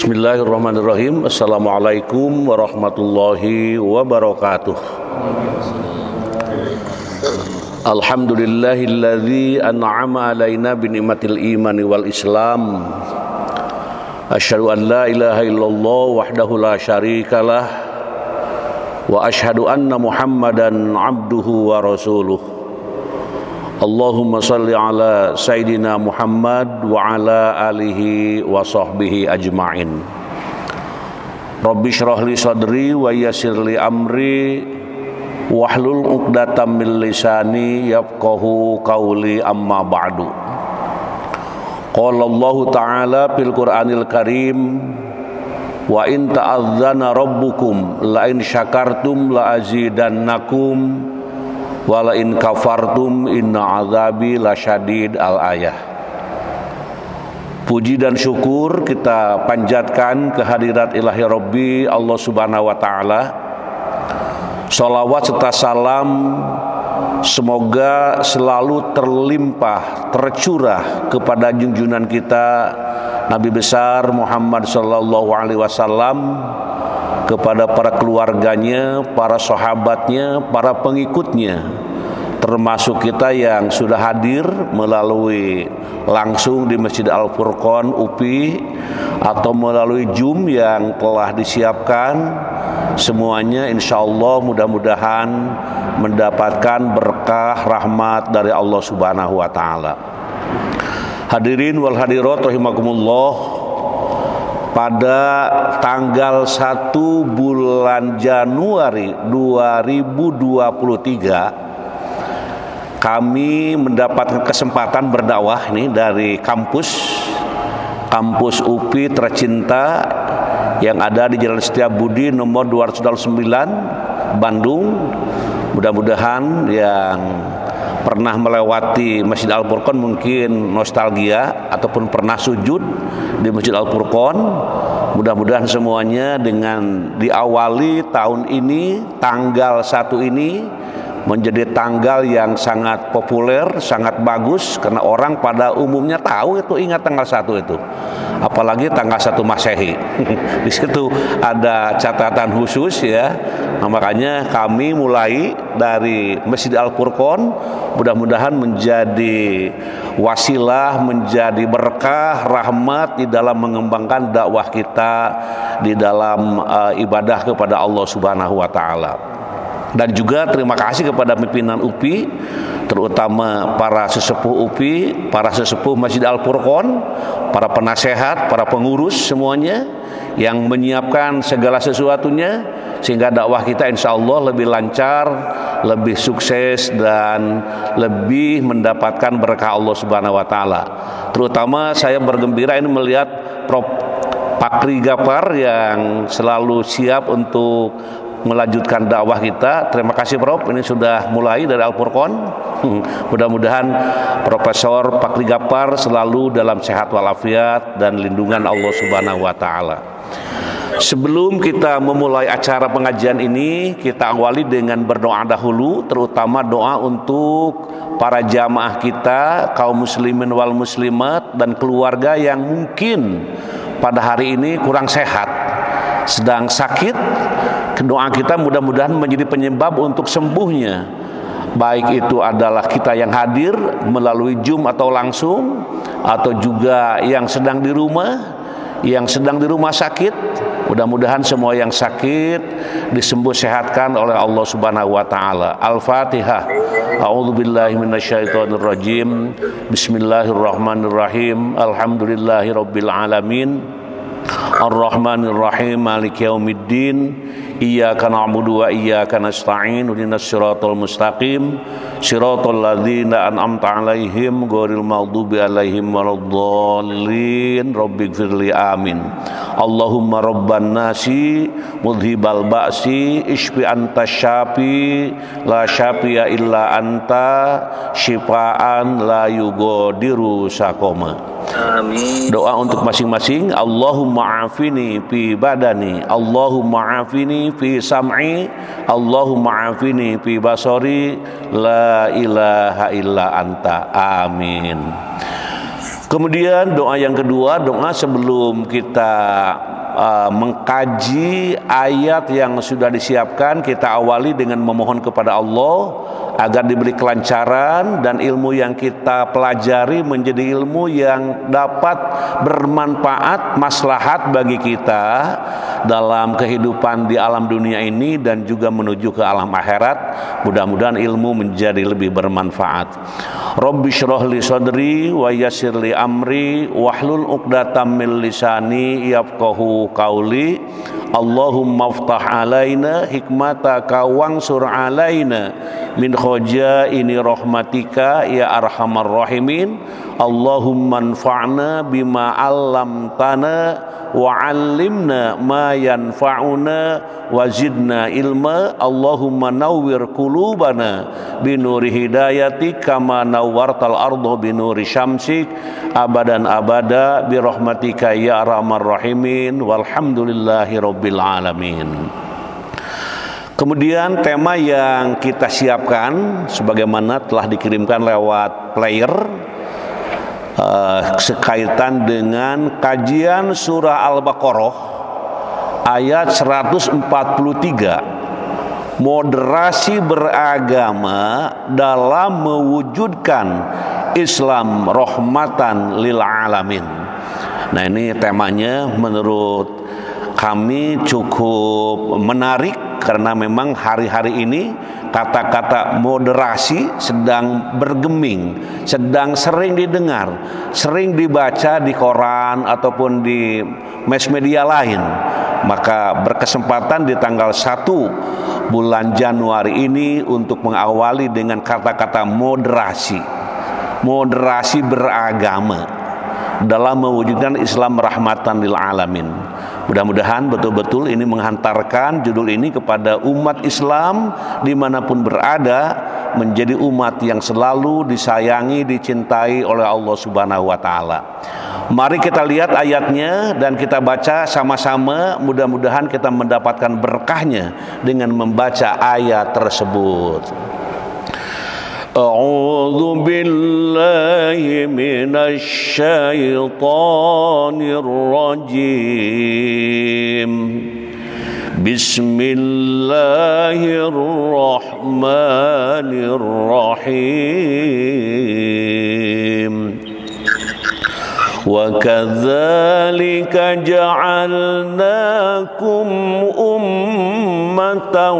Bismillahirrahmanirrahim. Assalamualaikum warahmatullahi wabarakatuh. Alhamdulillahilladzi an'ama alaina bi ni'matil imani wal islam. Asyhadu an la ilaha illallah wahdahu la syarikalah wa asyhadu anna Muhammadan abduhu wa rasuluh. Allahumma salli ala Sayyidina Muhammad wa ala alihi wa sahbihi ajma'in. Rabbi syrah li sadri wa yassir li amri wahlul 'uqdatam min lisani yafqahu qawli amma ba'du. Qala Allah ta'ala fil Qur'anil Karim wa in ta'adzana rabbukum la in syakartum la azidannakum wala in kafartum inna azabi lasyadid al-ayah. Puji dan syukur kita panjatkan kehadirat ilahi Rabbi Allah subhanahu wa ta'ala. Salawat serta salam semoga selalu terlimpah, tercurah kepada junjungan kita Nabi besar Muhammad sallallahu alaihi wasallam, kepada para keluarganya, para sahabatnya, para pengikutnya, termasuk kita yang sudah hadir melalui langsung di Masjid Al-Furqan UPI atau melalui Zoom yang telah disiapkan. Semuanya insyaallah mudah-mudahan mendapatkan berkah rahmat dari Allah Subhanahu wa taala. Hadirin wal hadirat rahimakumullah. Pada tanggal 1 bulan Januari 2023 kami mendapatkan kesempatan berdakwah nih dari kampus UPI tercinta yang ada di Jalan Setiabudi nomor 209 Bandung. Mudah-mudahan yang pernah melewati Masjid Al-Furqan mungkin nostalgia ataupun pernah sujud di Masjid Al-Furqan. Mudah-mudahan semuanya dengan diawali tahun ini, tanggal 1 ini menjadi tanggal yang sangat populer, sangat bagus karena orang pada umumnya tahu itu, ingat tanggal 1 itu. Apalagi tanggal 1 Masehi. Di situ ada catatan khusus ya. Nah, makanya kami mulai dari Masjid Al-Furqan mudah-mudahan menjadi wasilah, menjadi berkah, rahmat di dalam mengembangkan dakwah kita di dalam ibadah kepada Allah Subhanahu wa taala. Dan juga terima kasih kepada pimpinan UPI, terutama para sesepuh UPI, para sesepuh Masjid Al-Furqan, para penasehat, para pengurus semuanya yang menyiapkan segala sesuatunya sehingga dakwah kita insya Allah lebih lancar, lebih sukses dan lebih mendapatkan berkah Allah Subhanahu wa taala. Terutama saya bergembira ini melihat Prof. Pakri Gapar yang selalu siap untuk melanjutkan dakwah kita. Terima kasih Prof, ini sudah mulai dari Al-Furqan. Mudah-mudahan Profesor Pakri Gapar selalu dalam sehat walafiat dan lindungan Allah Subhanahu wa taala. Sebelum kita memulai acara pengajian ini, kita awali dengan berdoa dahulu, terutama doa untuk para jamaah kita, kaum muslimin wal muslimat dan keluarga yang mungkin pada hari ini kurang sehat, sedang sakit. Doa kita mudah-mudahan menjadi penyebab untuk sembuhnya. Baik itu adalah kita yang hadir melalui Zoom atau langsung, atau juga yang sedang di rumah, yang sedang di rumah sakit. Mudah-mudahan semua yang sakit disembuh sehatkan oleh Allah Subhanahu wa taala. Al-Fatihah. A'udzubillahi minasyaitonirrajim. Bismillahirrahmanirrahim. Alhamdulillahirabbil alamin. Ar-Rahmanir-Rahim, Maliki yaumiddin. Iyyaka na'budu wa iyyaka nasta'in. Ihdinas siratal mustaqim. Siratal ladzina an'amta 'alaihim ghairil maghdubi 'alaihim waladdallin. Rabbighfirli amin. Allahumma rabban nasi mudhibal ba'si ishfi anta syafi la syafiya illa anta syifaan la yughadiru saqama. Amin. Doa untuk masing-masing. Allahumma afini fi badani, Allahumma afini fi sam'i, Allahumma afini fi basari, la ilaha illa anta. Amin. Kemudian doa yang kedua, doa sebelum kita mengkaji ayat yang sudah disiapkan, kita awali dengan memohon kepada Allah agar diberi kelancaran dan ilmu yang kita pelajari menjadi ilmu yang dapat bermanfaat, maslahat bagi kita dalam kehidupan di alam dunia ini dan juga menuju ke alam akhirat. Mudah-mudahan ilmu menjadi lebih bermanfaat. Rabbi shrah li sadri wa yassir li amri wahlul 'uqdatam min lisani yafqahu qauli. Allahumma aftah alaina hikmataka wansur alaina min khajaini rahmatika ya arhamar rahimin. Allahumma anfa'na bima 'allamtana wa 'allimna ma yanfa'una wa zidna ilma. Allahumma nawwir qulubana binuri hidayatik kama nawwartal arda binuri syamsik abadan abada bi rahmatika ya arhamar rahimin walhamdulillahi rabbil alamin. Kemudian tema yang kita siapkan sebagaimana telah dikirimkan lewat player sekaitan dengan kajian surah Al-Baqarah ayat 143, moderasi beragama dalam mewujudkan Islam rahmatan lil alamin. Nah, ini temanya menurut kami cukup menarik karena memang hari-hari ini kata-kata moderasi sedang bergeming, sedang sering didengar, sering dibaca di koran ataupun di mass media lain. Maka berkesempatan di tanggal 1 bulan Januari ini untuk mengawali dengan kata-kata moderasi. Moderasi beragama dalam mewujudkan Islam rahmatan lil alamin. Mudah-mudahan betul-betul ini menghantarkan judul ini kepada umat Islam dimanapun berada, menjadi umat yang selalu disayangi, dicintai oleh Allah Subhanahu wa Ta'ala. Mari kita lihat ayatnya dan kita baca sama-sama. Mudah-mudahan kita mendapatkan berkahnya dengan membaca ayat tersebut. A'udzu billahi minasy syaithanir rajim. Bismillahirrahmanirrahim. Wa kadzalika ja'alnakum ummatan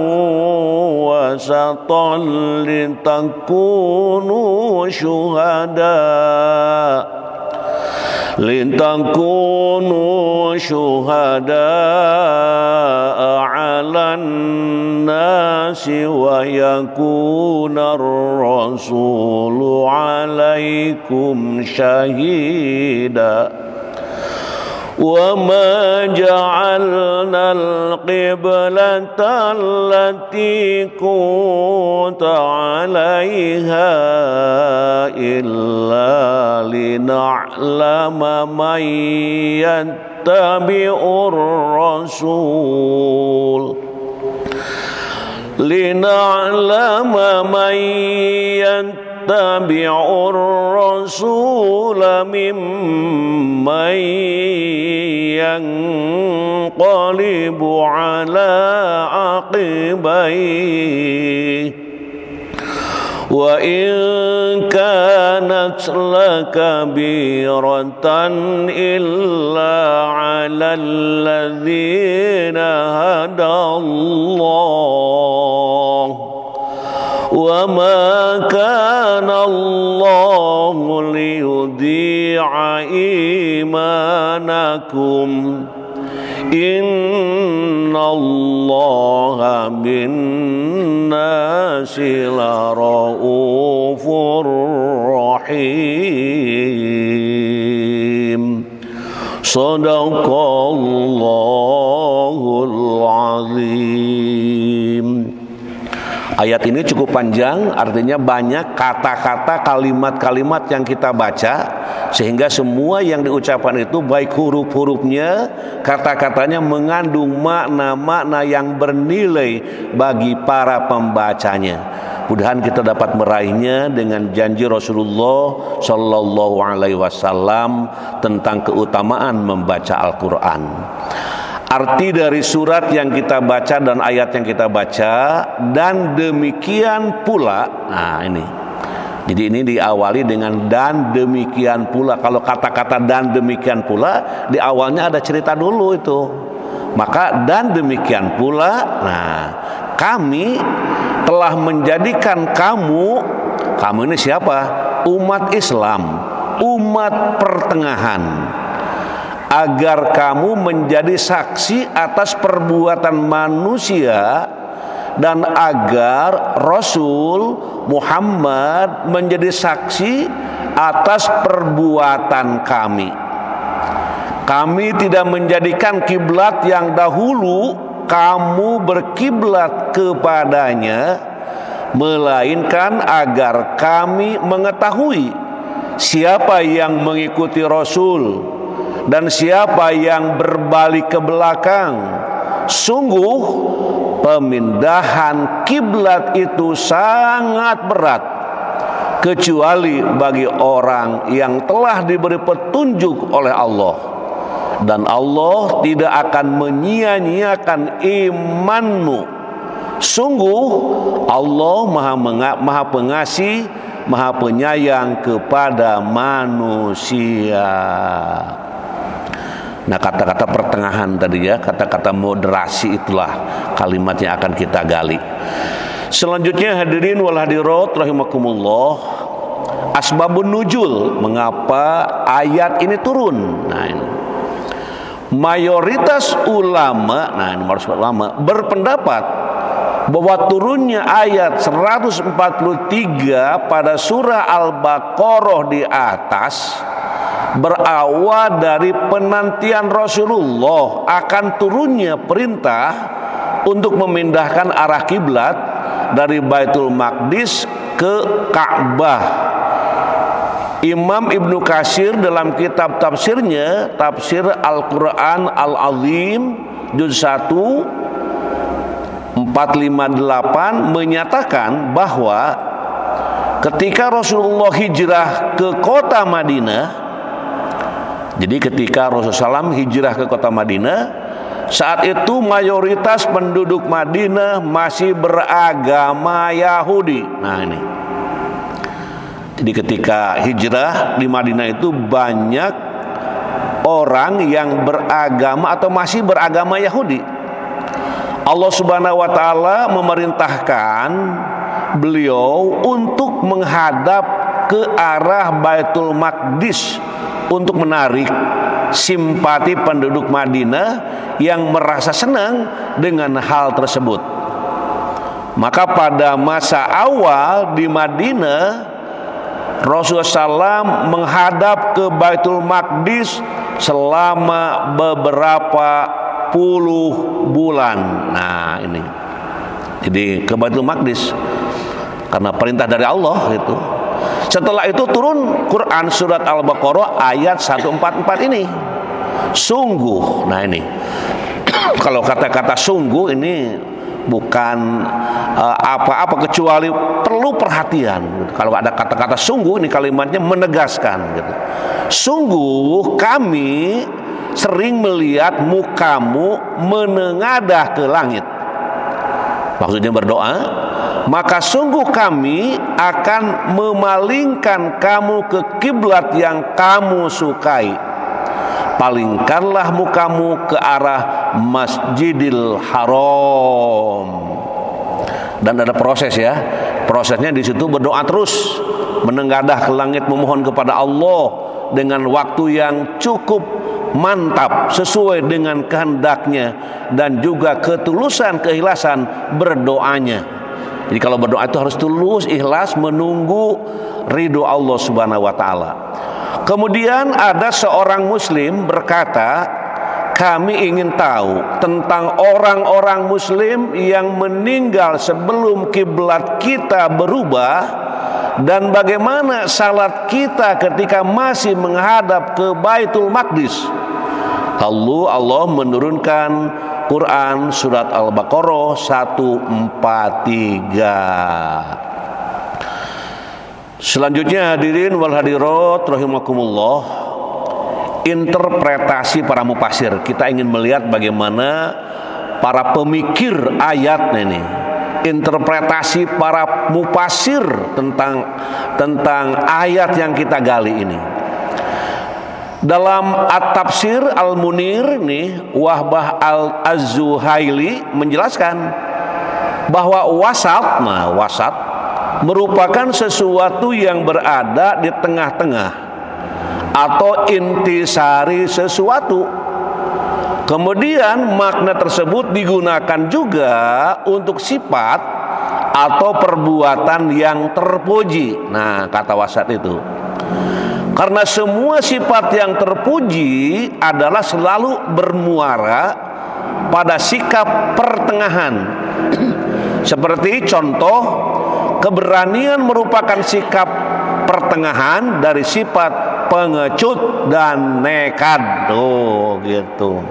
wasatan litakunu syuhada'a 'alan nasi wa yakuna ar-rasulu 'alaikum syahida. Wa ma ja'alna al-qiblata allati kunta 'alaiha illa lina'lama man yattabi'ur rasul yattabi'ur rasula mimman yanqalibu ala aqibaihi wa in kanat lakabiratan illa ala alladhina hadallah wa ma kana Allahu liyudhi'a imanakum innallaha bin-nasi laraufur rahim. Shadaqallahul azim. Ayat ini cukup panjang, artinya banyak kata-kata, kalimat-kalimat yang kita baca, sehingga semua yang diucapkan itu baik huruf-hurufnya, kata-katanya mengandung makna-makna yang bernilai bagi para pembacanya. Mudah-mudahan kita dapat meraihnya dengan janji Rasulullah Sallallahu Alaihi Wasallam tentang keutamaan membaca Al-Quran. arti dari surat yang kita baca dan ayat yang kita baca, dan demikian pula. Nah ini, jadi ini diawali dengan dan demikian pula. Kalau kata-kata dan demikian pula di awalnya ada cerita dulu itu. Maka dan demikian pula, nah kami telah menjadikan kamu ini siapa? Umat Islam, umat pertengahan, agar kamu menjadi saksi atas perbuatan manusia, dan agar Rasul Muhammad menjadi saksi atas perbuatan kami. Kami tidak menjadikan kiblat yang dahulu kamu berkiblat kepadanya, melainkan agar kami mengetahui siapa yang mengikuti Rasul dan siapa yang berbalik ke belakang. Sungguh pemindahan kiblat itu sangat berat, kecuali bagi orang yang telah diberi petunjuk oleh Allah, dan Allah tidak akan menyia-nyiakan imanmu. Sungguh Allah maha pengasih, maha penyayang kepada manusia. Nah, kata-kata pertengahan tadi ya, kata-kata moderasi, itulah kalimat yang akan kita gali. Selanjutnya hadirin wal hadirat rahimakumullah, asbabun nuzul, mengapa ayat ini turun. Nah ini, mayoritas ulama, nah ini harus ulama, berpendapat bahwa turunnya ayat 143 pada surah Al-Baqarah di atas berawal dari penantian Rasulullah akan turunnya perintah untuk memindahkan arah kiblat dari Baitul Maqdis ke Ka'bah. Imam Ibnu Katsir dalam kitab tafsirnya, Tafsir Al-Quran Al-Azim juz 1 458, menyatakan bahwa ketika Rasulullah hijrah ke kota Madinah, jadi ketika Rasulullah SAW hijrah ke kota Madinah, saat itu mayoritas penduduk Madinah masih beragama Yahudi. Nah ini, jadi ketika hijrah di Madinah itu banyak orang yang beragama atau masih beragama Yahudi. Allah Subhanahu wa taala memerintahkan beliau untuk menghadap ke arah Baitul Maqdis untuk menarik simpati penduduk Madinah yang merasa senang dengan hal tersebut. Maka pada masa awal di Madinah, Rasulullah SAW menghadap ke Baitul Maqdis selama beberapa puluh bulan. Nah ini, jadi ke Baitul Maqdis karena perintah dari Allah itu. Setelah itu turun Quran surat Al-Baqarah ayat 144 ini. Sungguh, nah ini kalau kata-kata sungguh ini bukan apa-apa kecuali perlu perhatian. Kalau ada kata-kata sungguh, ini kalimatnya menegaskan gitu. Sungguh kami sering melihat mukamu menengadah ke langit. Maksudnya berdoa, maka sungguh kami akan memalingkan kamu ke kiblat yang kamu sukai. Palingkanlah mukamu ke arah Masjidil Haram. Dan ada proses ya. Prosesnya di situ berdoa terus, menengadah ke langit memohon kepada Allah dengan waktu yang cukup mantap sesuai dengan kehendaknya, dan juga ketulusan keikhlasan berdoanya. Jadi kalau berdoa itu harus tulus, ikhlas, menunggu ridho Allah Subhanahu wa taala. Kemudian ada seorang muslim berkata, kami ingin tahu tentang orang-orang muslim yang meninggal sebelum kiblat kita berubah, dan bagaimana salat kita ketika masih menghadap ke Baitul Maqdis. Lalu Allah menurunkan Quran surat Al-Baqarah 143. Selanjutnya hadirin wal hadirat rahimakumullah, interpretasi para mufasir. Kita ingin melihat bagaimana para pemikir ayat ini, interpretasi para mufasir tentang ayat yang kita gali ini. Dalam At-Tafsir Al-Munir nih, Wahbah Al-Az-Zuhaili menjelaskan bahwa wasat merupakan sesuatu yang berada di tengah-tengah atau intisari sesuatu. Kemudian makna tersebut digunakan juga untuk sifat atau perbuatan yang terpuji. Nah, kata wasat itu, karena semua sifat yang terpuji adalah selalu bermuara pada sikap pertengahan. Seperti contoh, keberanian merupakan sikap pertengahan dari sifat pengecut dan nekat. Oh, gitu.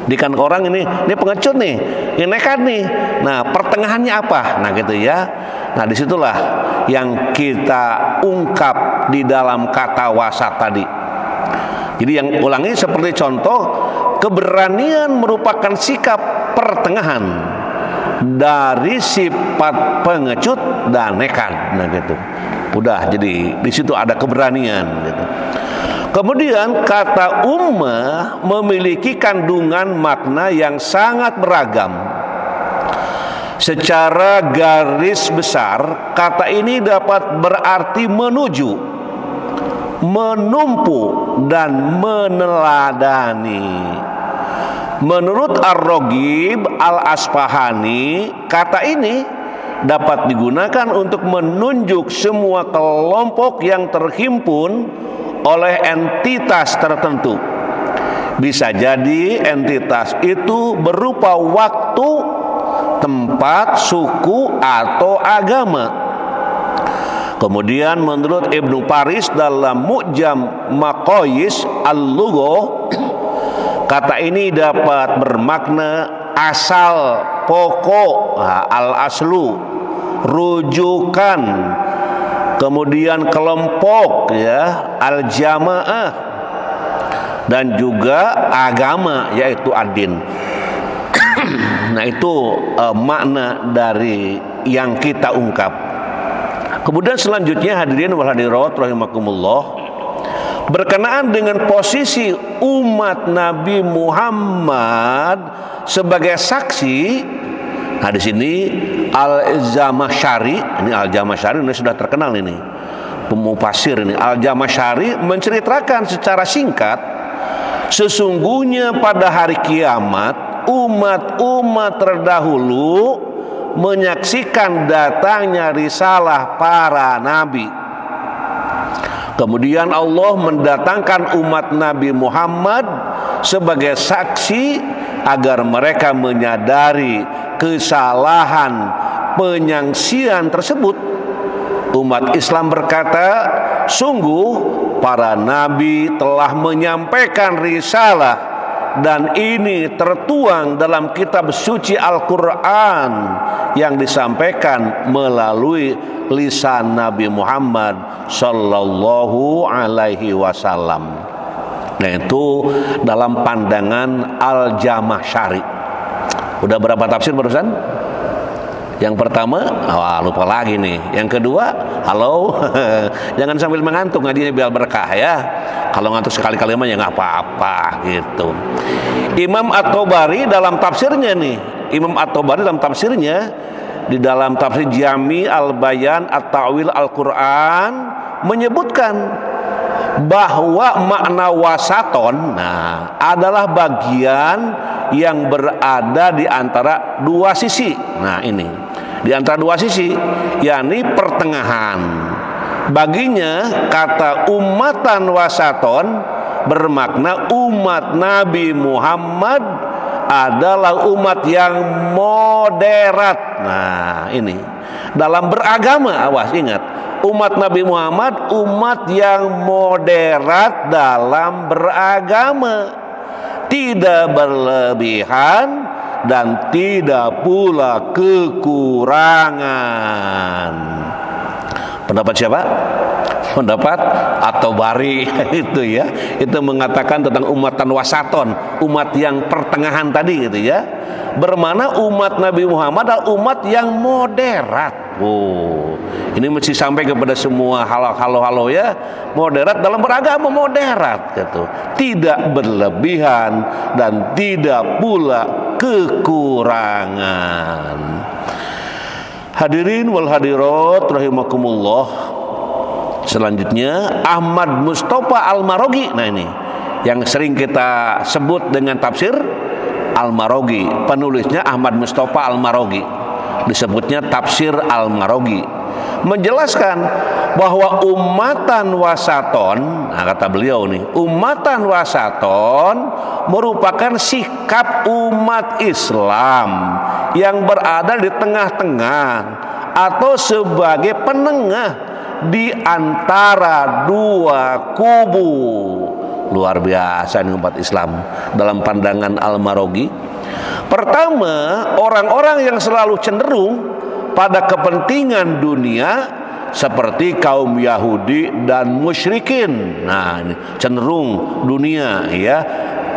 Dikan orang ini pengecut nih, ini nekat nih. Nah, pertengahannya apa? Nah, gitu ya. Nah, disitulah yang kita ungkap di dalam kata wasat tadi. Jadi yang ulangi seperti contoh, keberanian merupakan sikap pertengahan dari sifat pengecut dan nekat. Nah, gitu. Udah, jadi di situ ada keberanian gitu. Kemudian kata ummah memiliki kandungan makna yang sangat beragam. Secara garis besar, kata ini dapat berarti menuju, menumpu, dan meneladani. Menurut Ar-Raghib Al-Asfahani, kata ini dapat digunakan untuk menunjuk semua kelompok yang terhimpun oleh entitas tertentu. Bisa jadi entitas itu berupa waktu, tempat, suku, atau agama. Kemudian menurut Ibnu Faris dalam Mu'jam Maqayis Al-Lugha, kata ini dapat bermakna asal, pokok, al-aslu, rujukan, kemudian kelompok, ya, al-jamaah, dan juga agama, yaitu ad-din. Nah, itu makna dari yang kita ungkap. Kemudian selanjutnya, hadirin wal hadirat rahimakumullah, berkenaan dengan posisi umat Nabi Muhammad sebagai saksi. Nah, di sini Al-Zamakhsyari, ini Al-Zamakhsyari ini sudah terkenal ini, pemufasir ini. Al-Zamakhsyari menceritakan secara singkat, sesungguhnya pada hari kiamat umat-umat terdahulu menyaksikan datangnya risalah para nabi. Kemudian Allah mendatangkan umat Nabi Muhammad sebagai saksi agar mereka menyadari kesalahan penyangsian tersebut. Umat Islam berkata, sungguh para nabi telah menyampaikan risalah, dan ini tertuang dalam kitab suci Al-Quran yang disampaikan melalui lisan Nabi Muhammad sallallahu alaihi wasallam. Nah, itu dalam pandangan Al-Zamakhsyari. Udah berapa tafsir barusan? Yang pertama, lupa lagi nih. Yang kedua, halo, jangan sambil mengantuk, ngajinya biar berkah ya. Kalau ngantuk sekali-kali mah ya nggak apa-apa gitu. Imam At-Tabari dalam tafsirnya nih, di dalam tafsir Jami Al-Bayan At-Ta'wil Al-Quran menyebutkan bahwa makna wasaton adalah bagian yang berada di antara dua sisi. Nah, ini di antara dua sisi, yakni pertengahan. Baginya kata ummatan wasaton bermakna umat Nabi Muhammad adalah umat yang moderat. Nah, ini dalam beragama, awas ingat, umat Nabi Muhammad umat yang moderat dalam beragama, tidak berlebihan dan tidak pula kekurangan. Pendapat siapa? pendapat atau bari itu ya, itu mengatakan tentang umatan wasaton, umat yang pertengahan tadi gitu ya, bermana umat Nabi Muhammad adalah umat yang moderat. Oh, ini mesti sampai kepada semua halo ya, moderat dalam beragama, moderat gitu, tidak berlebihan dan tidak pula kekurangan. Hadirin wal hadirat rahimakumullah. Selanjutnya Ahmad Mustafa Al-Marogi. Nah ini yang sering kita sebut dengan tafsir Al-Marogi. Penulisnya Ahmad Mustafa Al-Marogi, disebutnya tafsir Al-Marogi, menjelaskan bahwa umatan wasaton, nah kata beliau nih, umatan wasaton merupakan sikap umat Islam yang berada di tengah-tengah atau sebagai penengah di antara dua kubu. Luar biasa nih umat Islam dalam pandangan Al-Marogi. Pertama, orang-orang yang selalu cenderung pada kepentingan dunia seperti kaum Yahudi dan musyrikin. Nah, ini cenderung dunia ya.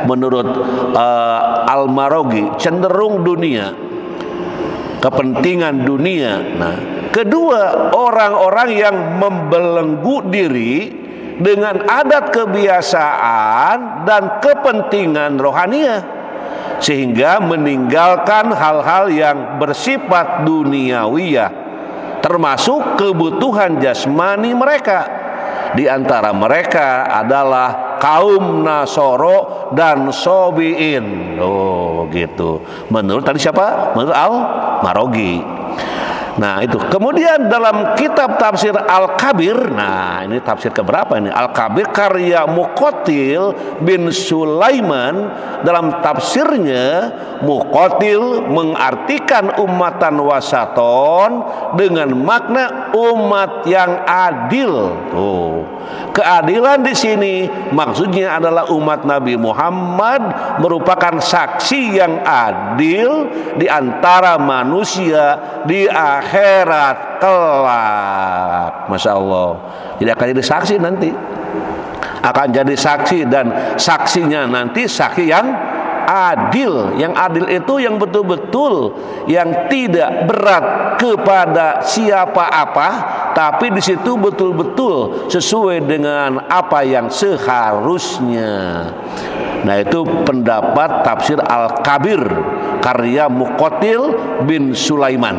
Menurut Al-Marogi cenderung dunia, kepentingan dunia. Nah, kedua, orang-orang yang membelenggu diri dengan adat kebiasaan dan kepentingan rohaniah, sehingga meninggalkan hal-hal yang bersifat duniawiyah, termasuk kebutuhan jasmani mereka. Di antara mereka adalah kaum Nasoro dan Sobiin. Oh gitu. Menurut tadi siapa? Menurut Al-Marogi. Nah itu. Kemudian dalam kitab tafsir Al-Kabir, nah ini tafsir keberapa ini? Al-Kabir karya Muqatil bin Sulaiman. Dalam tafsirnya, Muqatil mengartikan umatan wasaton dengan makna umat yang adil. Oh, keadilan di sini maksudnya adalah umat Nabi Muhammad merupakan saksi yang adil di antara manusia di akhirat kelak. Masya Allah. Jadi akan jadi saksi nanti, akan jadi saksi, dan saksinya nanti saksi yang adil. Yang adil itu yang betul-betul, yang tidak berat kepada siapa apa, tapi di situ betul-betul sesuai dengan apa yang seharusnya. Nah itu pendapat tafsir Al-Kabir karya Muqatil bin Sulaiman.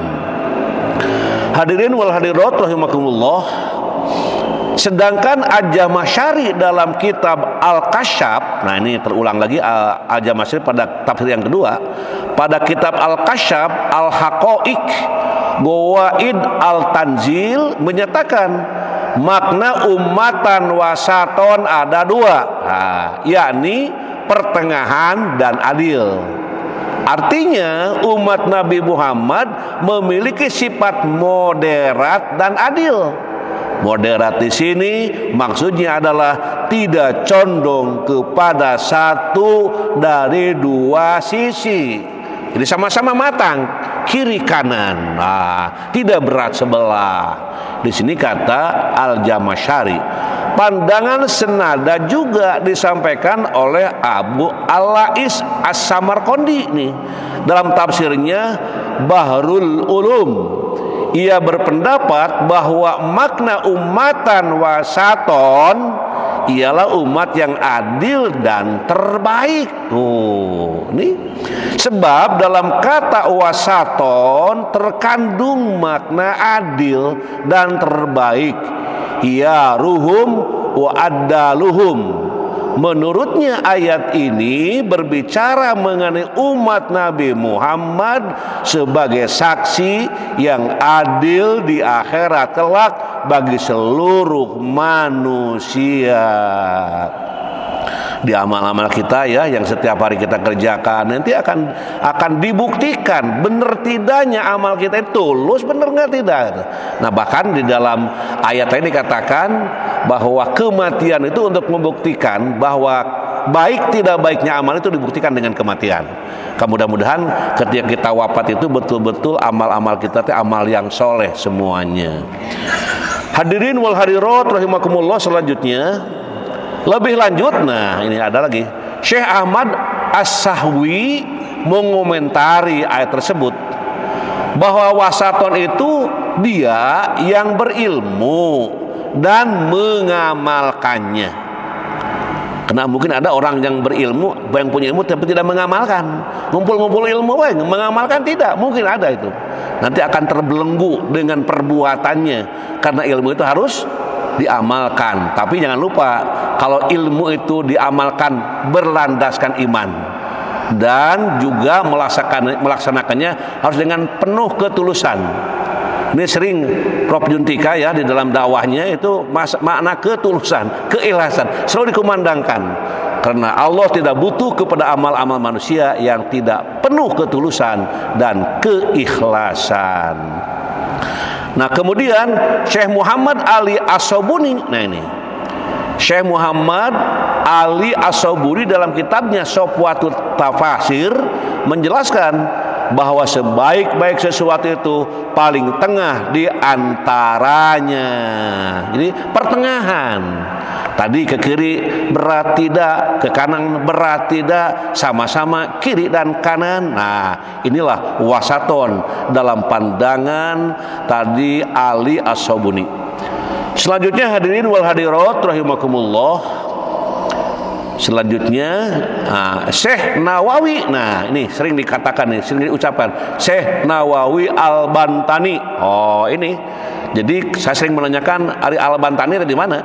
Hadirin wal hadirat rahimakumullah. Sedangkan Al-Jamasyari dalam kitab Al-Kasyaf, nah ini terulang lagi Al-Jamasyari pada tafsir yang kedua, pada kitab Al-Kasyaf Al-Haqaiq Gowaid Al-Tanzil menyatakan makna umatan wasaton ada dua, yakni pertengahan dan adil. Artinya umat Nabi Muhammad memiliki sifat moderat dan adil. Moderat di sini maksudnya adalah tidak condong kepada satu dari dua sisi. Jadi sama-sama matang, kiri kanan. Nah, tidak berat sebelah. Di sini kata Al-Jamasyari. Pandangan senada juga disampaikan oleh Abu Al-Lais As-Samarqandi nih dalam tafsirnya Bahrul Ulum. Ia berpendapat bahwa makna umatan wasaton ialah umat yang adil dan terbaik. Oh, ini sebab dalam kata wasaton terkandung makna adil dan terbaik. Ya ruhum wa addaluhum. Menurutnya ayat ini berbicara mengenai umat Nabi Muhammad sebagai saksi yang adil di akhirat kelak bagi seluruh manusia. Di amal-amal kita ya, yang setiap hari kita kerjakan, nanti akan dibuktikan benar tidaknya amal kita itu tulus, benar nggak tidak. Nah bahkan di dalam ayat ini dikatakan bahwa kematian itu untuk membuktikan bahwa baik tidak baiknya amal itu dibuktikan dengan kematian. Mudah-mudahan ketika kita wafat itu betul-betul amal-amal kita itu amal yang soleh semuanya. Hadirin wal hadirat rahimakumullah, selanjutnya lebih lanjut. Nah, ini ada lagi. Syekh Ahmad As-Sahwi mengomentari ayat tersebut bahwa wasaton itu dia yang berilmu dan mengamalkannya. Karena mungkin ada orang yang berilmu, yang punya ilmu tapi tidak mengamalkan. Ngumpul-ngumpul ilmu, mengamalkan tidak. Mungkin ada itu. Nanti akan terbelenggu dengan perbuatannya. Karena ilmu itu harus diamalkan. Tapi jangan lupa, kalau ilmu itu diamalkan berlandaskan iman. Dan juga melaksanakannya harus dengan penuh ketulusan. Ini sering Prof Juntika ya di dalam dakwahnya itu makna ketulusan, keikhlasan selalu dikumandangkan. Karena Allah tidak butuh kepada amal-amal manusia yang tidak penuh ketulusan dan keikhlasan. Nah, kemudian Syekh Muhammad Ali As-Sabuni, nah ini Syekh Muhammad Ali As-Sabuni dalam kitabnya Safwatut Tafasir menjelaskan bahwa sebaik-baik sesuatu itu paling tengah di antaranya. Jadi pertengahan. Tadi ke kiri berat tidak, ke kanan berat tidak, sama-sama kiri dan kanan. Nah, inilah wasaton dalam pandangan tadi Ali As-Sabuni. Selanjutnya hadirin wal hadirat rahimakumullah. Selanjutnya Syekh Nawawi. Nah, ini sering dikatakan nih, sering diucapkan Syekh Nawawi Al-Bantani. Oh, ini. Jadi saya sering menanyakan, Ari Al-Bantani ada di mana?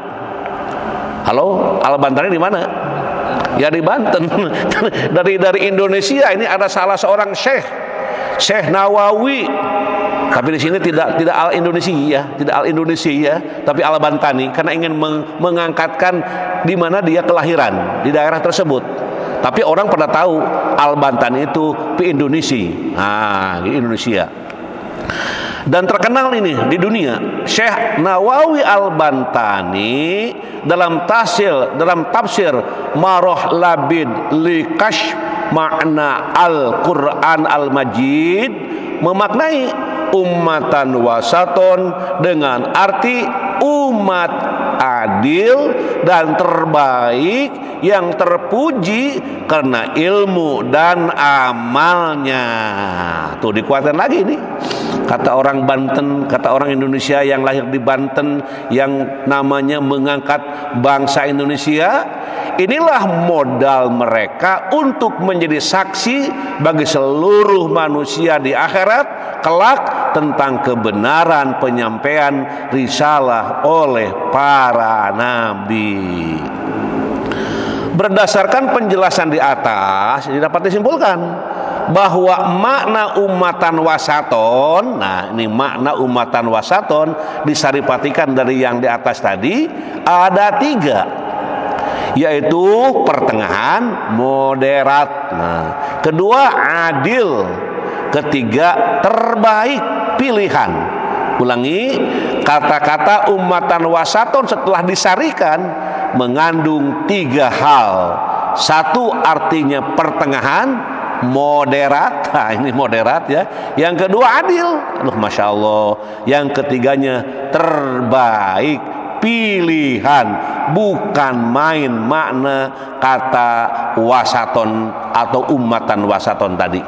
Halo, Al-Bantani di mana? Ya di Banten. dari Indonesia ini ada salah seorang Syekh Nawawi. Tapi di sini tidak al Indonesia, tapi Al Bantani karena ingin mengangkatkan di mana dia kelahiran di daerah tersebut. Tapi orang pada tahu Al Bantani itu di Indonesia. Nah, di Indonesia. Dan terkenal ini di dunia, Syekh Nawawi Al Bantani dalam tafsir Maroh Labid Likash makna Al-Quran Al-Majid memaknai ummatan wasaton dengan arti umat adil dan terbaik yang terpuji karena ilmu dan amalnya. Tuh dikuatkan lagi nih. Kata orang Banten, kata orang Indonesia yang lahir di Banten yang namanya mengangkat bangsa Indonesia, inilah modal mereka untuk menjadi saksi bagi seluruh manusia di akhirat kelak tentang kebenaran penyampaian risalah oleh para nabi. Berdasarkan penjelasan di atas, ini dapat disimpulkan bahwa makna umatan wasaton, nah ini makna umatan wasaton disaripatikan dari yang di atas tadi ada 3, yaitu pertengahan, moderat, nah kedua adil, ketiga terbaik, pilihan. Ulangi, kata-kata umatan wasaton setelah disarikan mengandung 3 hal. 1 artinya pertengahan, moderat, nah ini moderat ya. Yang kedua adil, masya Allah. Yang ketiganya terbaik, pilihan. Bukan main makna kata wasaton atau umatan wasaton tadi.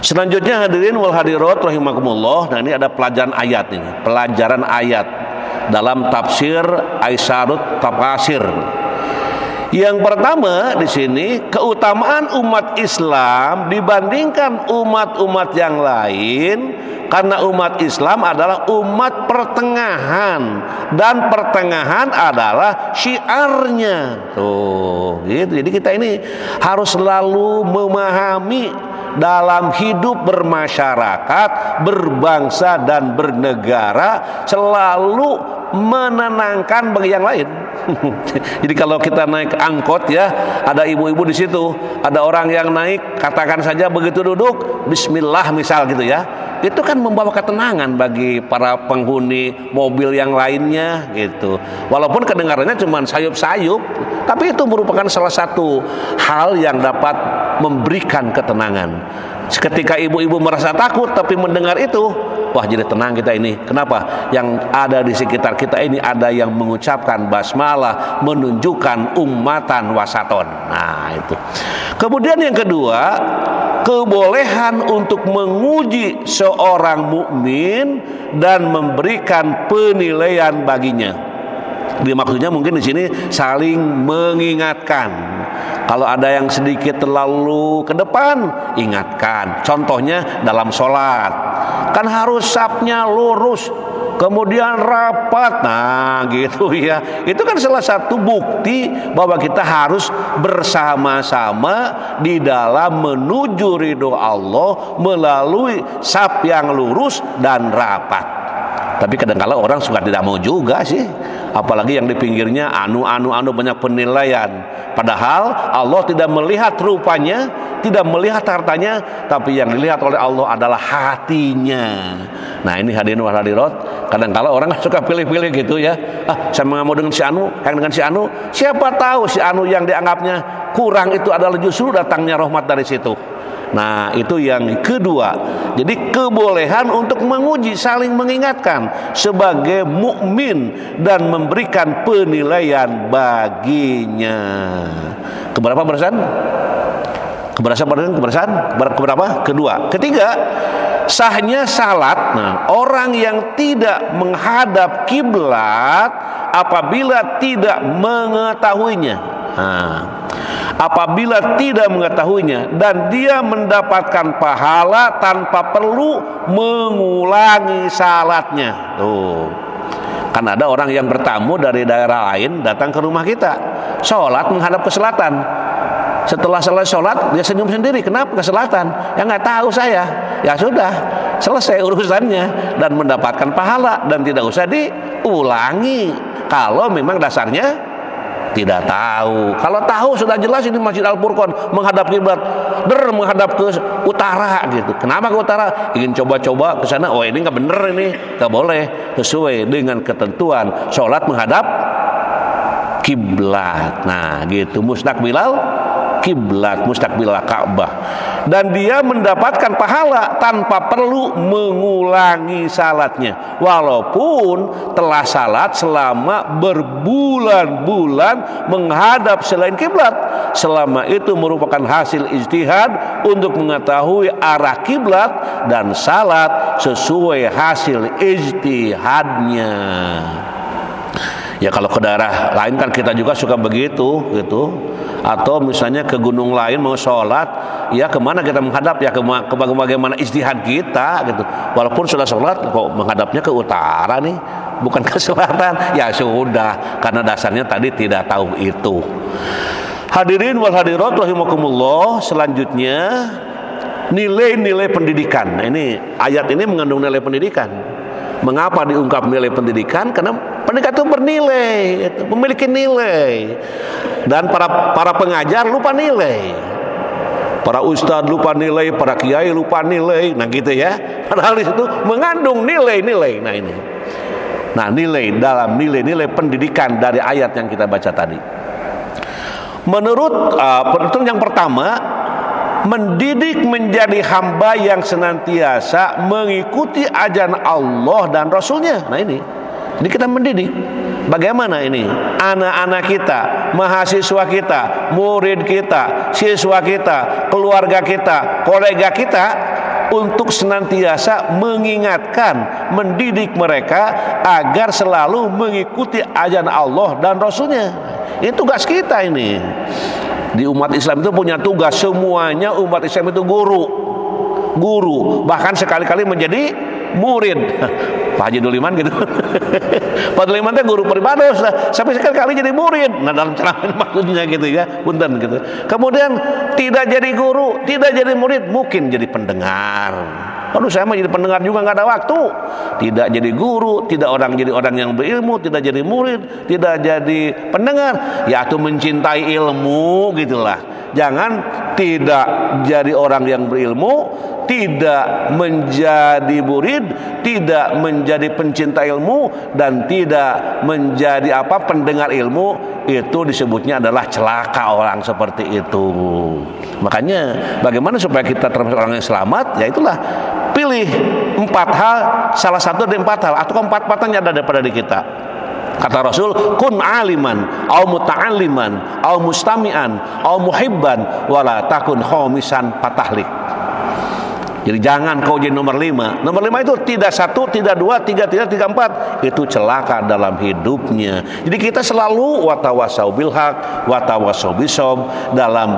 Selanjutnya hadirin wal hadirat rahimakumullah. Nah ini ada pelajaran ayat ini, pelajaran ayat dalam tafsir Aisyarut Tafasir. Yang pertama di sini keutamaan umat Islam dibandingkan umat-umat yang lain karena umat Islam adalah umat pertengahan dan pertengahan adalah syiarnya. Tuh, gitu. Jadi kita ini harus selalu memahami dalam hidup bermasyarakat, berbangsa dan bernegara selalu menenangkan bagi yang lain. Jadi kalau kita naik angkot ya, ada ibu-ibu di situ, ada orang yang naik, katakan saja begitu duduk, Bismillah misal gitu ya, itu kan membawa ketenangan bagi para penghuni mobil yang lainnya gitu. Walaupun kedengarannya cuma sayup-sayup, tapi itu merupakan salah satu hal yang dapat memberikan ketenangan. Ketika ibu-ibu merasa takut tapi mendengar itu, wah jadi tenang kita ini. Kenapa? Yang ada di sekitar kita ini ada yang mengucapkan basmalah, menunjukkan ummatan wasaton. Nah itu. Kemudian yang kedua, kebolehan untuk menguji seorang mukmin dan memberikan penilaian baginya. Maksudnya mungkin di sini saling mengingatkan. Kalau ada yang sedikit terlalu ke depan, ingatkan. Contohnya dalam sholat, kan harus safnya lurus, kemudian rapat. Nah gitu ya. Itu kan salah satu bukti bahwa kita harus bersama-sama di dalam menuju ridho Allah melalui saf yang lurus dan rapat. Tapi kadang-kala orang suka tidak mau juga sih. Apalagi yang di pinggirnya anu banyak penilaian. Padahal Allah tidak melihat rupanya, tidak melihat hartanya, tapi yang dilihat oleh Allah adalah hatinya. Nah ini hadirin wal hadirat, kadang-kala orang suka pilih-pilih gitu ya. Saya mau dengan si anu, yang dengan si anu. Siapa tahu si anu yang dianggapnya kurang itu adalah justru datangnya rahmat dari situ. Nah itu yang kedua. Jadi kebolehan untuk menguji, saling mengingatkan sebagai mukmin dan memberikan penilaian baginya. Keberapa barisan? Keberapa? Kedua. Ketiga, sahnya salat. Nah, orang yang tidak menghadap kiblat apabila tidak mengetahuinya. Nah, apabila tidak mengetahuinya dan dia mendapatkan pahala tanpa perlu mengulangi salatnya. Tuh. Kan ada orang yang bertamu dari daerah lain datang ke rumah kita, sholat menghadap ke selatan. Setelah selesai sholat dia senyum sendiri. Kenapa ke selatan? Ya nggak tahu saya. Ya sudah, selesai urusannya dan mendapatkan pahala dan tidak usah diulangi. Kalau memang dasarnya tidak tahu. Kalau tahu sudah jelas ini Masjid Al-Furqan menghadap kiblat, menghadap ke utara gitu. Kenapa ke utara? Ingin coba-coba ke sana. Oh ini nggak bener, ini nggak boleh. Sesuai dengan ketentuan sholat menghadap kiblat. Nah gitu, mustaqbilal kiblat, mustaqbilal Ka'bah. Dan dia mendapatkan pahala tanpa perlu mengulangi salatnya, walaupun telah salat selama berbulan-bulan menghadap selain kiblat. Selama itu merupakan hasil ijtihad untuk mengetahui arah kiblat dan salat sesuai hasil ijtihadnya. Ya kalau ke daerah lain kan kita juga suka begitu gitu. Atau misalnya ke gunung lain mau sholat, ya kemana kita menghadap? Ya ke bagaimana ijtihad kita gitu. Walaupun sudah sholat kok menghadapnya ke utara nih, bukan ke selatan. Ya sudah, karena dasarnya tadi tidak tahu itu. Hadirin wal hadirat rahimakumullah. Selanjutnya nilai-nilai pendidikan. Nah, ini ayat ini mengandung nilai pendidikan. Mengapa diungkap nilai pendidikan? Karena pendidikan itu bernilai, memiliki nilai. Dan para pengajar lupa nilai, para ustadz lupa nilai, para kiai lupa nilai. Nah gitu ya. Padahal di situ mengandung nilai-nilai. Nah ini. Nah nilai dalam nilai-nilai pendidikan dari ayat yang kita baca tadi. Menurut penuntun yang pertama, mendidik menjadi hamba yang senantiasa mengikuti ajaran Allah dan Rasulnya. Nah ini, jadi kita mendidik. Bagaimana ini? Anak-anak kita, mahasiswa kita, murid kita, siswa kita, keluarga kita, kolega kita, untuk senantiasa mengingatkan, mendidik mereka agar selalu mengikuti ajaran Allah dan Rasulnya. Ini tugas kita ini. Di umat Islam itu punya tugas, semuanya umat Islam itu guru, bahkan sekali-kali menjadi murid. Pak Haji Duliman gitu. Pak Duliman itu guru pribadi, sampai sekali-kali jadi murid. Nah dalam ceramah maksudnya gitu ya, punten gitu. Kemudian tidak jadi guru, tidak jadi murid, mungkin jadi pendengar. Aduh saya mau jadi pendengar juga nggak ada waktu. Tidak jadi guru, tidak jadi orang yang berilmu, tidak jadi murid, tidak jadi pendengar. Ya itu mencintai ilmu gitulah. Jangan tidak jadi orang yang berilmu, tidak menjadi murid, tidak menjadi pencinta ilmu, dan tidak menjadi pendengar ilmu. Itu disebutnya adalah celaka orang seperti itu. Makanya bagaimana supaya kita termasuk orang yang selamat? Ya itulah pilih 4 hal, salah satu dari 4 hal atau keempat-empatnya ada daripada di kita. Kata Rasul, kun aliman, au muta'alliman, au mustami'an, au muhibban, wala takun khomisan patahlik. Jadi jangan kau jadi nomor 5. Nomor 5 itu tidak 1, tidak 2, 3, 4. Itu celaka dalam hidupnya. Jadi kita selalu watawasau bil haq, watawasau bisob dalam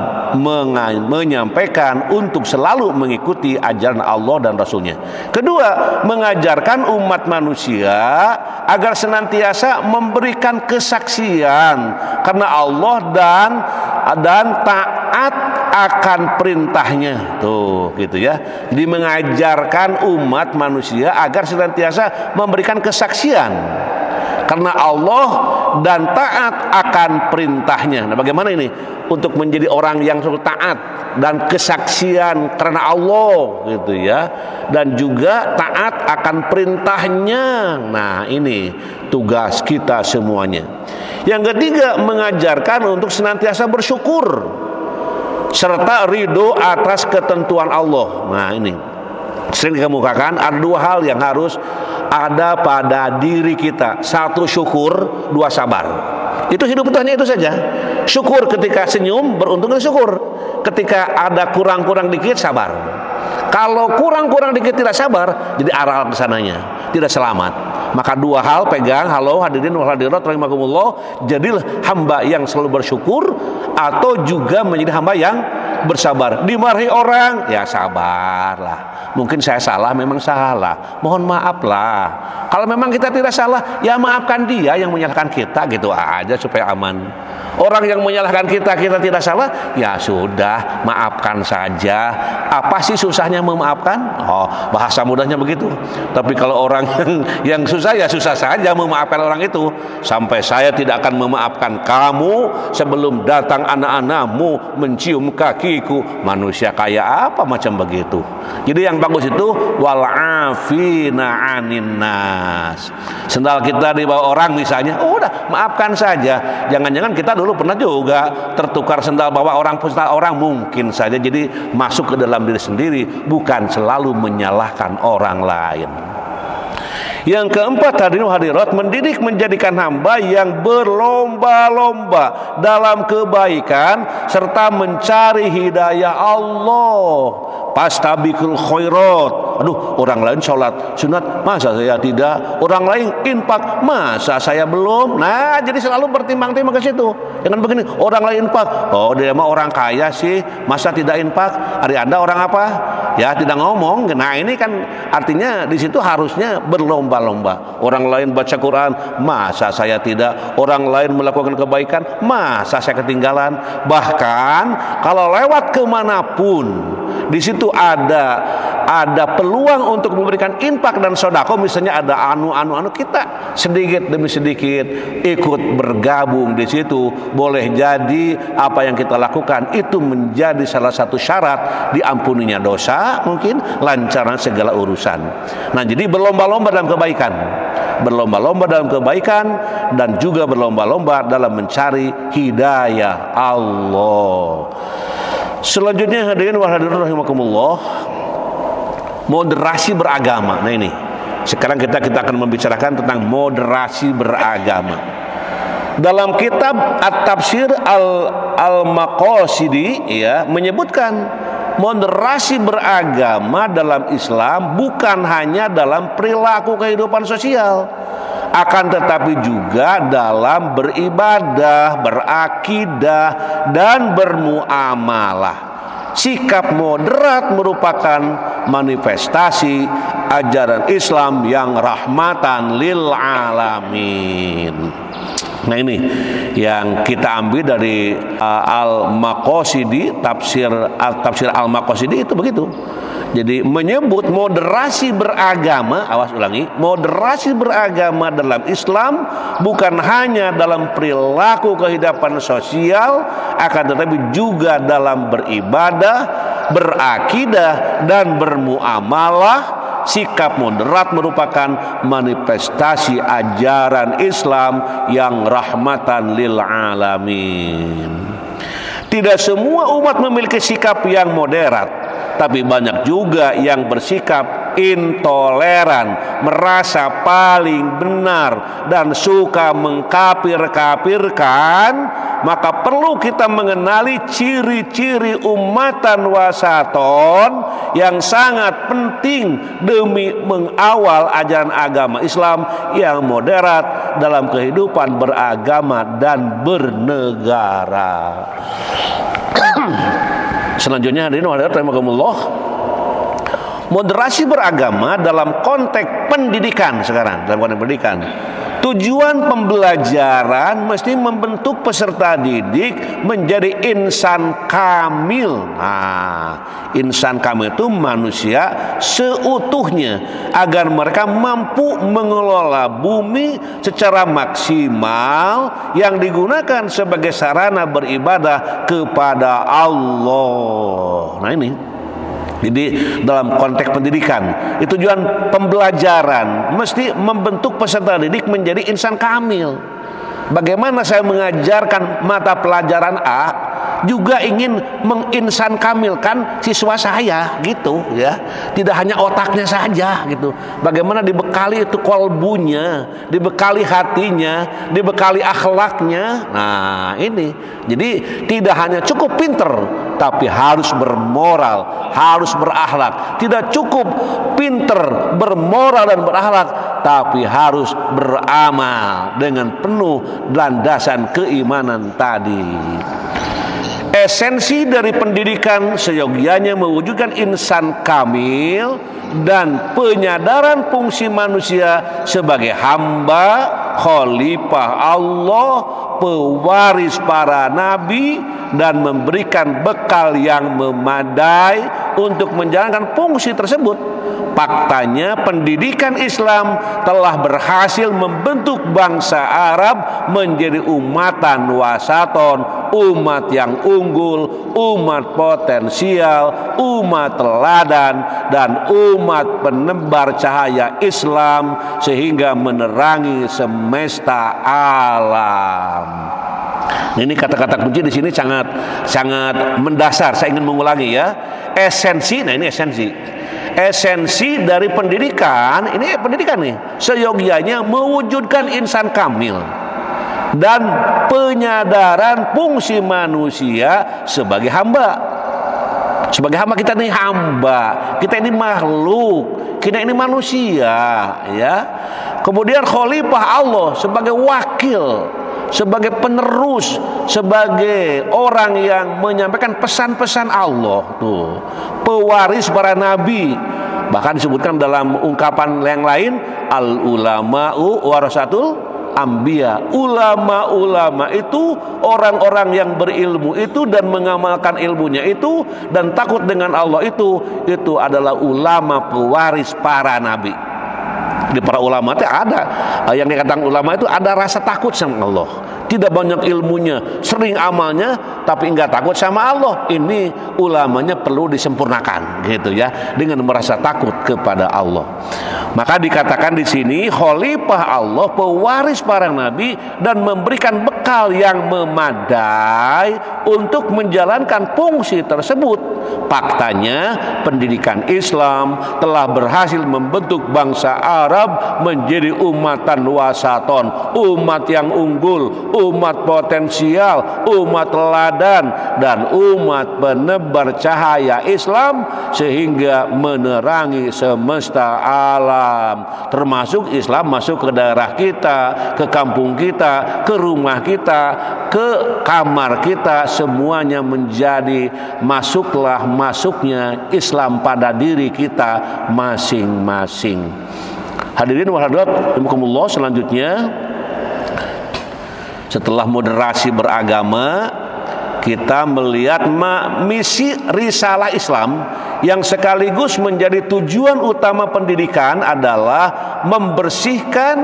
menyampaikan untuk selalu mengikuti ajaran Allah dan Rasulnya. Kedua, mengajarkan umat manusia agar senantiasa memberikan kesaksian karena Allah dan taat akan perintahnya. Tuh, gitu ya. Jadi mengajarkan umat manusia agar senantiasa memberikan kesaksian karena Allah dan taat akan perintahnya. Nah, bagaimana ini untuk menjadi orang yang taat dan kesaksian karena Allah, gitu ya, dan juga taat akan perintahnya. Nah, ini tugas kita semuanya. Yang ketiga, mengajarkan untuk senantiasa bersyukur serta ridho atas ketentuan Allah. Nah, ini sering dikemukakan ada 2 hal yang harus ada pada diri kita. 1 syukur, 2 sabar. Itu hidup itu hanya itu saja. Syukur ketika senyum, beruntung dengan syukur. Ketika ada kurang-kurang dikit, sabar. Kalau kurang-kurang dikit tidak sabar, jadi arah ke sananya, tidak selamat. Maka 2 hal pegang. Halo hadirin wal hadirat rahimakumullah. Jadilah hamba yang selalu bersyukur atau juga menjadi hamba yang bersabar. Dimarahi orang, ya sabarlah. Mungkin saya salah, memang salah. Mohon maaflah. Kalau memang kita tidak salah, ya maafkan dia yang menyalahkan kita, gitu aja supaya aman. Orang yang menyalahkan kita, kita tidak salah, ya sudah, maafkan saja. Apa sih susahnya memaafkan? Oh, bahasa mudahnya begitu. Tapi kalau orang yang susah, ya susah saja memaafkan orang itu. Sampai saya tidak akan memaafkan kamu sebelum datang anak-anakmu mencium kakiku. Manusia kayak apa macam begitu? Jadi yang bagus itu wal afina anin nas. Sendal kita di bawah orang misalnya, udah maafkan saja. Jangan-jangan kita dulu pernah juga tertukar sendal bawah orang, sendal orang, mungkin saja. Jadi masuk ke dalam diri sendiri, bukan selalu menyalahkan orang lain. Yang keempat, hadirin hadirat, mendidik menjadikan hamba yang berlomba-lomba dalam kebaikan serta mencari hidayah Allah. Pastabikul khairat. Aduh, orang lain sholat sunat, masa saya tidak? Orang lain infak, masa saya belum? Nah, jadi selalu bertimbang-timbang ke situ. Jangan begini, orang lain infak, oh dia mah orang kaya sih, masa tidak infak? Hari Anda orang apa? Ya, tidak ngomong. Nah, ini kan artinya di situ harusnya berlomba-lomba. Orang lain baca Quran, masa saya tidak? Orang lain melakukan kebaikan, masa saya ketinggalan? Bahkan kalau lewat kemanapun, di situ ada peluang untuk memberikan infak dan sedekah. Misalnya ada anu kita sedikit demi sedikit ikut bergabung di situ. Boleh jadi apa yang kita lakukan itu menjadi salah satu syarat diampuninya dosa, mungkin lancaran segala urusan. Nah, jadi berlomba-lomba dalam kebaikan, berlomba-lomba dalam kebaikan, dan juga berlomba-lomba dalam mencari hidayah Allah. Selanjutnya, hadirin wa hadirin rahimakumullah, moderasi beragama. Nah, ini sekarang kita akan membicarakan tentang moderasi beragama. Dalam kitab At-Tafsir Al-Maqasidi, ya, menyebutkan moderasi beragama dalam Islam bukan hanya dalam perilaku kehidupan sosial, akan tetapi juga dalam beribadah, berakidah, dan bermuamalah. Sikap moderat merupakan manifestasi ajaran Islam yang rahmatan lil alamin. Nah, ini yang kita ambil dari Al-Maqasidi, tafsir Al-Maqasidi itu begitu. Jadi menyebut moderasi beragama, awas ulangi, moderasi beragama dalam Islam bukan hanya dalam perilaku kehidupan sosial, akan tetapi juga dalam beribadah, berakidah, dan bermuamalah. Sikap moderat merupakan manifestasi ajaran Islam yang rahmatan lil alamin. Tidak semua umat memiliki sikap yang moderat, tapi banyak juga yang bersikap intoleran, merasa paling benar dan suka mengkafir-kafirkan, maka perlu kita mengenali ciri-ciri umatan wasaton yang sangat penting demi mengawal ajaran agama Islam yang moderat dalam kehidupan beragama dan bernegara. Selanjutnya hadirin wa hadirat rahimakumullah, moderasi beragama dalam konteks pendidikan sekarang, dalam konteks pendidikan. Tujuan pembelajaran mesti membentuk peserta didik menjadi insan kamil. Nah, insan kamil itu manusia seutuhnya agar mereka mampu mengelola bumi secara maksimal yang digunakan sebagai sarana beribadah kepada Allah. Nah ini. Jadi dalam konteks pendidikan, itu tujuan pembelajaran mesti membentuk peserta didik menjadi insan kamil. Bagaimana saya mengajarkan mata pelajaran A juga ingin menginsan kamilkan siswa saya gitu ya. Tidak hanya otaknya saja gitu. Bagaimana dibekali itu kolbunya, dibekali hatinya, dibekali akhlaknya. Nah, ini. Jadi tidak hanya cukup pinter, tapi harus bermoral, harus berakhlak. Tidak cukup pinter, bermoral dan berakhlak, tapi harus beramal dengan penuh landasan keimanan tadi. Esensi dari pendidikan seyogianya mewujudkan insan kamil dan penyadaran fungsi manusia sebagai hamba, khalifah Allah, pewaris para nabi, dan memberikan bekal yang memadai untuk menjalankan fungsi tersebut. Faktanya pendidikan Islam telah berhasil membentuk bangsa Arab menjadi umatan wasaton, umat yang unggul, umat potensial, umat teladan, dan umat penebar cahaya Islam sehingga menerangi semesta alam. Ini kata-kata kunci di sini sangat mendasar. Saya ingin mengulangi ya. Esensi, nah ini esensi. Esensi dari pendidikan, ini pendidikan nih, seyogianya mewujudkan insan kamil dan penyadaran fungsi manusia sebagai hamba. Sebagai hamba, kita ini hamba, kita ini makhluk, kita ini manusia, ya. Kemudian khalifah Allah sebagai wakil, sebagai penerus, sebagai orang yang menyampaikan pesan-pesan Allah, tuh, pewaris para nabi. Bahkan disebutkan dalam ungkapan yang lain, al ulama'u warasatul anbiya. Ulama-ulama itu orang-orang yang berilmu itu dan mengamalkan ilmunya itu dan takut dengan Allah itu adalah ulama pewaris para nabi. Di para ulama itu ada yang dikatakan ulama itu ada rasa takut sama Allah, tidak banyak ilmunya, sering amalnya, tapi enggak takut sama Allah. Ini ulamanya perlu disempurnakan, gitu ya, dengan merasa takut kepada Allah. Maka dikatakan di sini khalifah Allah, pewaris para nabi, dan memberikan bekal yang memadai untuk menjalankan fungsi tersebut. Faktanya pendidikan Islam telah berhasil membentuk bangsa Arab menjadi umatan wasaton, umat yang unggul, umat potensial, umat teladan, dan umat penebar cahaya Islam sehingga menerangi semesta alam. Termasuk Islam masuk ke daerah kita, ke kampung kita, ke rumah kita, ke kamar kita, semuanya menjadi masuknya Islam pada diri kita masing-masing. Hadirin wa hadirat rahimakumullah, selanjutnya setelah moderasi beragama, kita melihat misi risalah Islam yang sekaligus menjadi tujuan utama pendidikan adalah membersihkan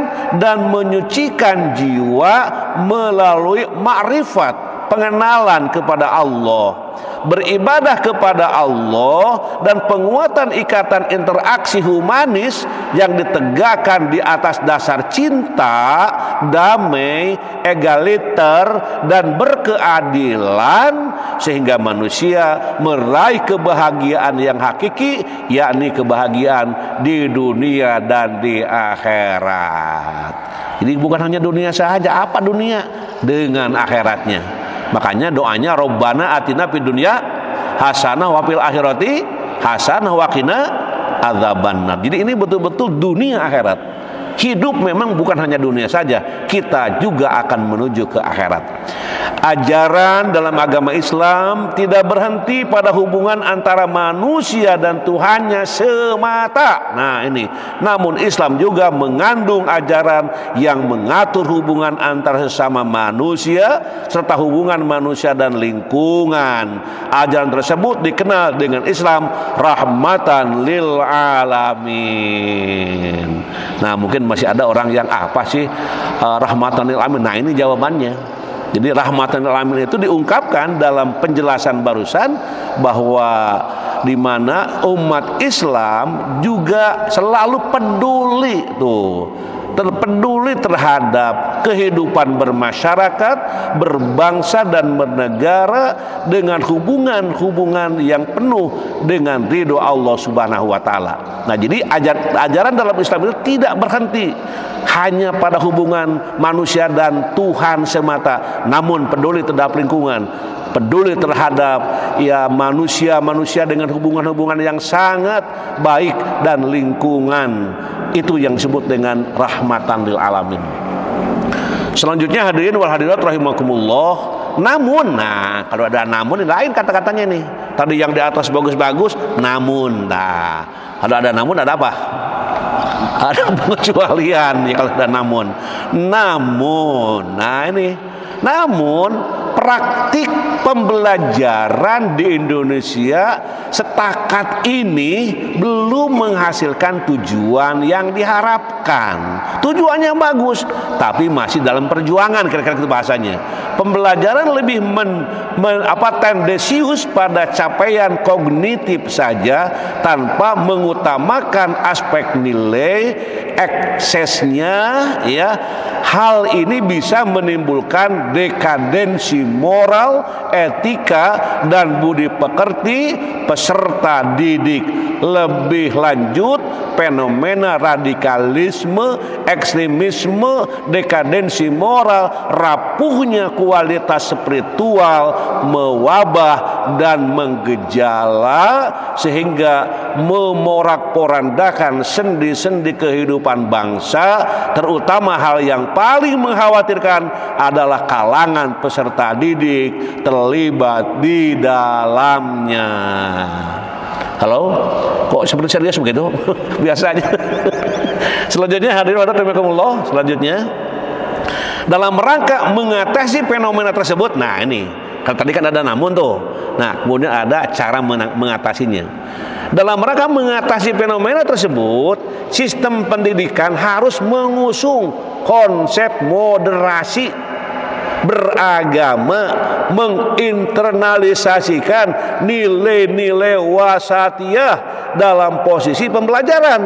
dan menyucikan jiwa melalui ma'rifat, pengenalan kepada Allah, beribadah kepada Allah, dan penguatan ikatan interaksi humanis yang ditegakkan di atas dasar cinta, damai, egaliter, dan berkeadilan, sehingga manusia meraih kebahagiaan yang hakiki, yakni kebahagiaan di dunia dan di akhirat. Jadi bukan hanya dunia saja, apa dunia dengan akhiratnya. Makanya doanya Rabbana atina fid dunya hasanah wa fil akhirati hasanah wa qina adzabannar. Jadi ini betul-betul dunia akhirat. Hidup memang bukan hanya dunia saja, kita juga akan menuju ke akhirat. Ajaran dalam agama Islam tidak berhenti pada hubungan antara manusia dan Tuhannya semata. Nah ini, namun Islam juga mengandung ajaran yang mengatur hubungan antara sesama manusia serta hubungan manusia dan lingkungan. Ajaran tersebut dikenal dengan Islam rahmatan lil alamin. Nah mungkin masih ada orang yang apa sih rahmatan lil alamin? Nah ini jawabannya. Jadi rahmatan lil alamin itu diungkapkan dalam penjelasan barusan, bahwa di mana umat Islam juga selalu peduli peduli terhadap kehidupan bermasyarakat, berbangsa dan bernegara dengan hubungan-hubungan yang penuh dengan ridho Allah Subhanahu wa taala. Nah, jadi ajaran dalam Islam itu tidak berhenti hanya pada hubungan manusia dan Tuhan semata, namun peduli terhadap lingkungan, peduli terhadap manusia dengan hubungan-hubungan yang sangat baik dan lingkungan. Itu yang disebut dengan rahmatan lil alamin. Selanjutnya hadirin wal hadirat rahimakumullah. Namun, nah kalau ada namun lain kata-katanya nih. Tadi yang di atas bagus-bagus, namun. Nah, kalau ada namun ada apa? Ada pengecualian ya kalau ada namun. Namun, nah ini. Namun praktik pembelajaran di Indonesia setakat ini belum menghasilkan tujuan yang diharapkan. Tujuannya bagus, tapi masih dalam perjuangan, kira-kira itu bahasanya. Pembelajaran lebih tendensius pada capaian kognitif saja tanpa mengutamakan aspek nilai eksesnya ya. Hal ini bisa menimbulkan dekadensi moral, etika, dan budi pekerti peserta didik. Lebih lanjut, fenomena radikalisme, ekstremisme, dekadensi moral, rapuhnya kualitas spiritual mewabah dan menggejala sehingga memorak-porandakan sendi-sendi kehidupan bangsa, terutama hal yang paling mengkhawatirkan adalah kalangan peserta didik terlibat di dalamnya. Halo? Kok seperti serius begitu? Biasanya. Selanjutnya hadirin rahimakumullah, selanjutnya dalam rangka mengatasi fenomena tersebut. Nah ini, tadi kan ada namun tuh. Nah, kemudian ada cara mengatasinya. Dalam rangka mengatasi fenomena tersebut, sistem pendidikan harus mengusung konsep moderasi beragama, menginternalisasikan nilai-nilai wasatiyah dalam posisi pembelajaran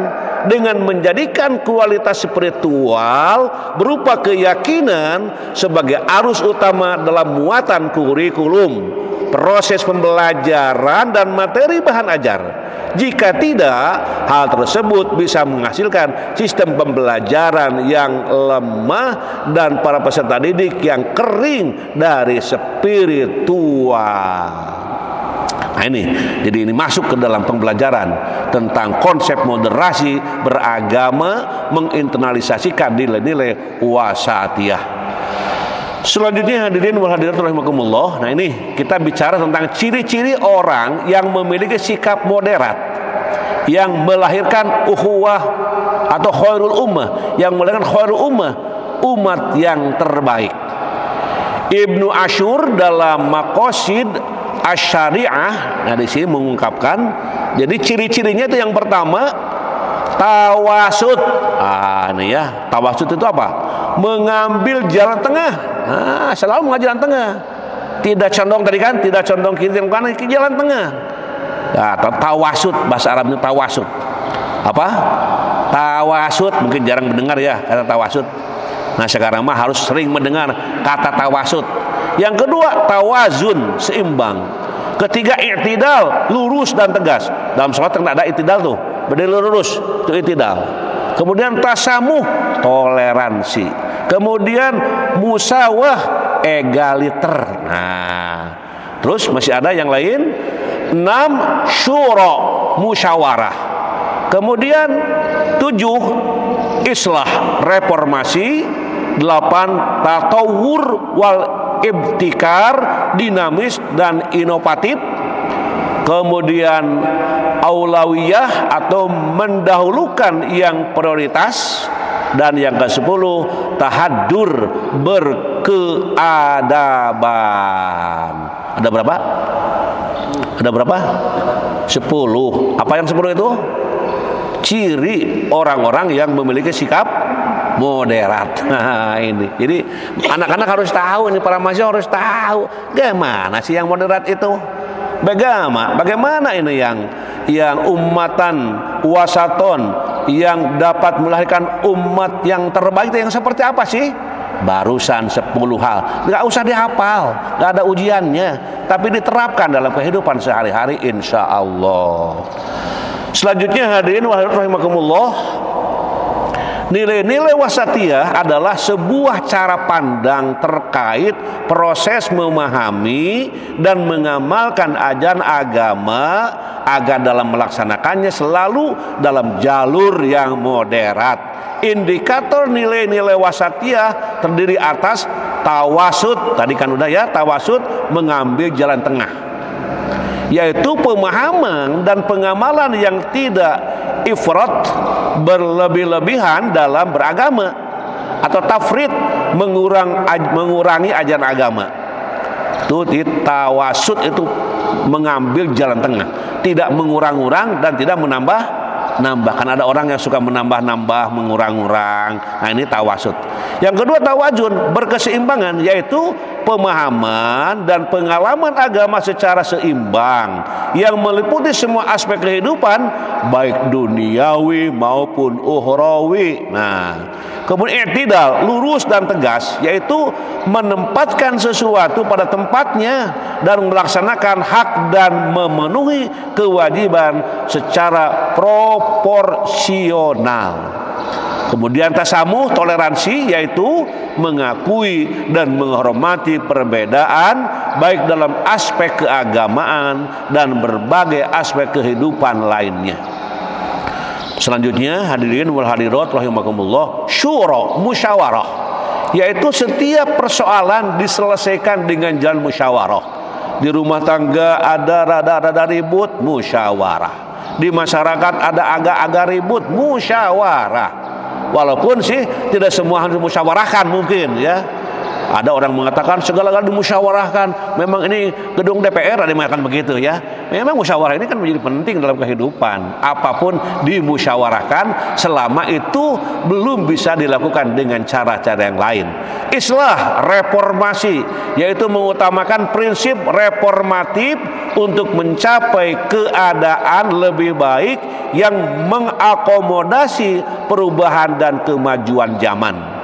dengan menjadikan kualitas spiritual berupa keyakinan sebagai arus utama dalam muatan kurikulum, proses pembelajaran dan materi bahan ajar. Jika tidak, hal tersebut bisa menghasilkan sistem pembelajaran yang lemah dan para peserta didik yang kering dari spiritual. Nah ini, jadi ini masuk ke dalam pembelajaran tentang konsep moderasi beragama, menginternalisasikan nilai-nilai wasatiyah. Selanjutnya hadirin wal hadirat rahimakumullah. Nah ini kita bicara tentang ciri-ciri orang yang memiliki sikap moderat, yang melahirkan ukhuwah atau khairul ummah, yang melahirkan khairul ummah, umat yang terbaik. Ibnu Ashur dalam Maqasid Asy-Syari'ah, nah di sini mengungkapkan, jadi ciri-cirinya itu yang pertama tawasud. Ini ya, tawasud itu apa? Mengambil jalan tengah. Selalu mengambil jalan tengah. tidak condong tadi kan, tidak condong kiri dan kanan, ke jalan tengah. Nah, tawasud, bahasa Arabnya tawasud. Apa? Tawasud, mungkin jarang mendengar ya kata tawasud. Nah sekarang mah harus sering mendengar kata tawasud. Yang kedua tawazun, seimbang. Ketiga i'tidal, lurus dan tegas. Dalam sholat kan ada i'tidal tuh, berdiri lurus, itu i'tidal. Kemudian tasamuh, toleransi. Kemudian musawah, egaliter. Nah, terus masih ada yang lain. 6 syura, musyawarah. Kemudian 7 islah, reformasi. 8 tatawur wal ibtikar, dinamis dan inovatif. Kemudian aulawiyah atau mendahulukan yang prioritas. Dan yang ke-10 tahaddur, berkeadaban. Ada berapa? Ada berapa? 10. Apa yang 10 itu? Ciri orang-orang yang memiliki sikap moderat. Nah ini. Jadi anak-anak harus tahu, ini para mahasiswa harus tahu. Gimana sih yang moderat itu? Bagaimana ini yang ummatan wasaton, yang dapat melahirkan umat yang terbaik itu yang seperti apa sih? Barusan 10 hal. Nggak usah dihafal, nggak ada ujiannya, tapi diterapkan dalam kehidupan sehari-hari insya Allah. Selanjutnya hadirin rahimakumullah, nilai-nilai wasatiyah adalah sebuah cara pandang terkait proses memahami dan mengamalkan ajaran agama agar dalam melaksanakannya selalu dalam jalur yang moderat. Indikator nilai-nilai wasatiyah terdiri atas tawasud, tadi kan udah ya, tawasud mengambil jalan tengah, yaitu pemahaman dan pengamalan yang tidak ifrat, berlebih-lebihan dalam beragama, atau tafrid, mengurangi ajaran agama. Itu tawasud, itu mengambil jalan tengah, tidak mengurang-urang dan tidak menambah. Kan ada orang yang suka menambah-nambah, mengurang-urang. Nah ini tawasud. Yang kedua tawazun, berkeseimbangan, yaitu pemahaman dan pengalaman agama secara seimbang yang meliputi semua aspek kehidupan, baik duniawi maupun ukhrawi. Nah, kemudian i'tidal, lurus dan tegas, yaitu menempatkan sesuatu pada tempatnya dan melaksanakan hak dan memenuhi kewajiban secara proporsional. Kemudian tasamuh, toleransi, yaitu mengakui dan menghormati perbedaan baik dalam aspek keagamaan dan berbagai aspek kehidupan lainnya. Selanjutnya hadirin wal hadirat rahimakumullah, syura, musyawarah, yaitu setiap persoalan diselesaikan dengan jalan musyawarah. Di rumah tangga ada rada-rada ribut, musyawarah. Di masyarakat ada agak-agak ribut, musyawarah. Walaupun sih tidak semua harus dimusyawarahkan mungkin ya. Ada orang mengatakan segala-galanya dimusyawarahkan. Memang ini gedung DPR, ada yang mengatakan begitu ya. Memang musyawarah ini kan menjadi penting dalam kehidupan. Apapun dimusyawarahkan selama itu belum bisa dilakukan dengan cara-cara yang lain. Islah, reformasi, yaitu mengutamakan prinsip reformatif untuk mencapai keadaan lebih baik yang mengakomodasi perubahan dan kemajuan zaman.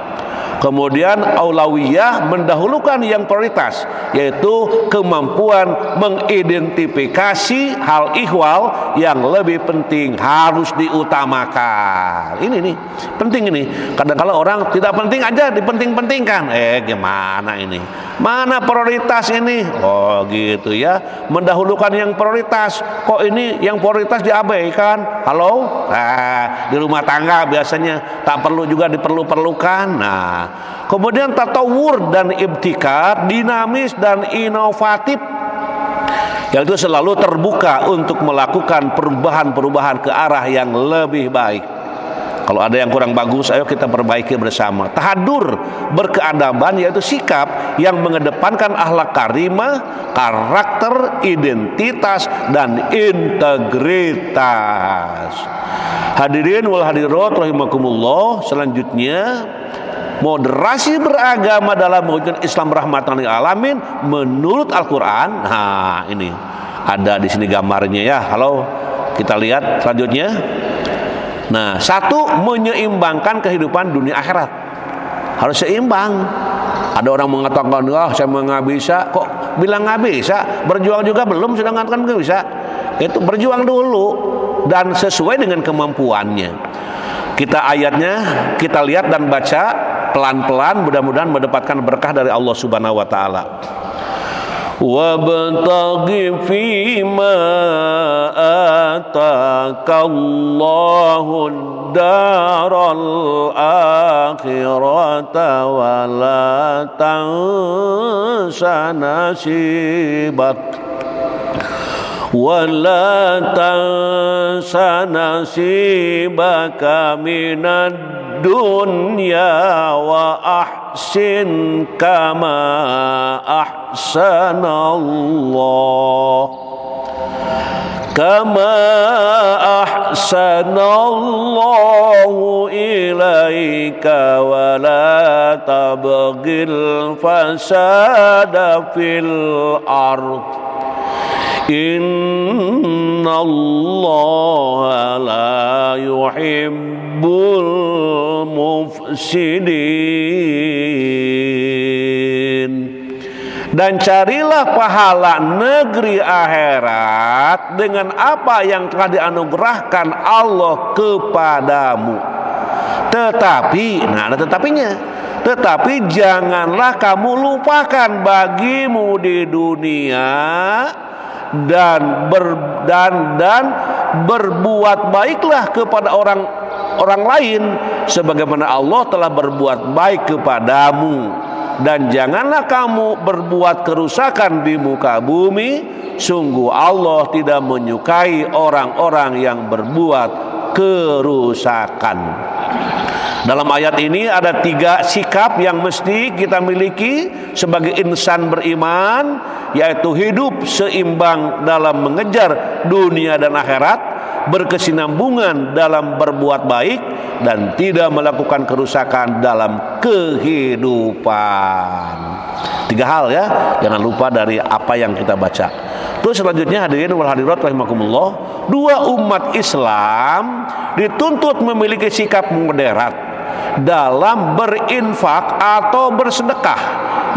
Kemudian aulawiyah, mendahulukan yang prioritas, yaitu kemampuan mengidentifikasi hal ihwal yang lebih penting harus diutamakan. Ini nih penting ini. Kadang-kadang orang tidak penting aja dipenting-pentingkan. Gimana ini? Mana prioritas ini? Oh gitu ya. Mendahulukan yang prioritas. Kok ini yang prioritas diabaikan? Halo? Nah, di rumah tangga biasanya tak perlu juga diperlu-perlukan. Nah, kemudian tatawur dan ibtikar, dinamis dan inovatif, yaitu selalu terbuka untuk melakukan perubahan-perubahan ke arah yang lebih baik. Kalau ada yang kurang bagus, ayo kita perbaiki bersama. Tahadur, berkeadaban, yaitu sikap yang mengedepankan akhlak karimah, karakter, identitas, dan integritas. Hadirin wal hadirat rahimakumullah, selanjutnya moderasi beragama dalam mewujudkan Islam rahmatan lil alamin menurut Al-Qur'an. Nah, ini ada di sini gambarnya ya. Halo, kita lihat selanjutnya. Nah, satu, menyeimbangkan kehidupan dunia akhirat. Harus seimbang. Ada orang mengatakan, saya nggak bisa. Kok bilang nggak bisa? Berjuang juga belum, sudah mengatakan nggak bisa. Itu berjuang dulu dan sesuai dengan kemampuannya. Kita ayatnya kita lihat dan baca pelan-pelan, mudah-mudahan mendapatkan berkah dari Allah Subhanahu wa taala. Wabtaghi fima ataqallahu daral akhirata wa la tansa nasibak wa la tansa nasibaka minad dunya wa ahsin kama ahsanallah ilaika wa la tabghil fasada fil ard innallaha la yuhibbul mufsidin. Dan carilah pahala negeri akhirat dengan apa yang telah dianugerahkan Allah kepadamu. Tetapi, nah ada tetapinya. Tetapi janganlah kamu lupakan bagimu di dunia dan berbuat baiklah kepada orang lain sebagaimana Allah telah berbuat baik kepadamu. Dan janganlah kamu berbuat kerusakan di muka bumi. Sungguh Allah tidak menyukai orang-orang yang berbuat kerusakan. Dalam ayat ini ada 3 sikap yang mesti kita miliki sebagai insan beriman, yaitu hidup seimbang dalam mengejar dunia dan akhirat, berkesinambungan dalam berbuat baik, dan tidak melakukan kerusakan dalam kehidupan. 3 hal ya, jangan lupa dari apa yang kita baca. Terus selanjutnya hadirin wal hadirat rahimakumullah, 2 umat Islam dituntut memiliki sikap moderat dalam berinfak atau bersedekah,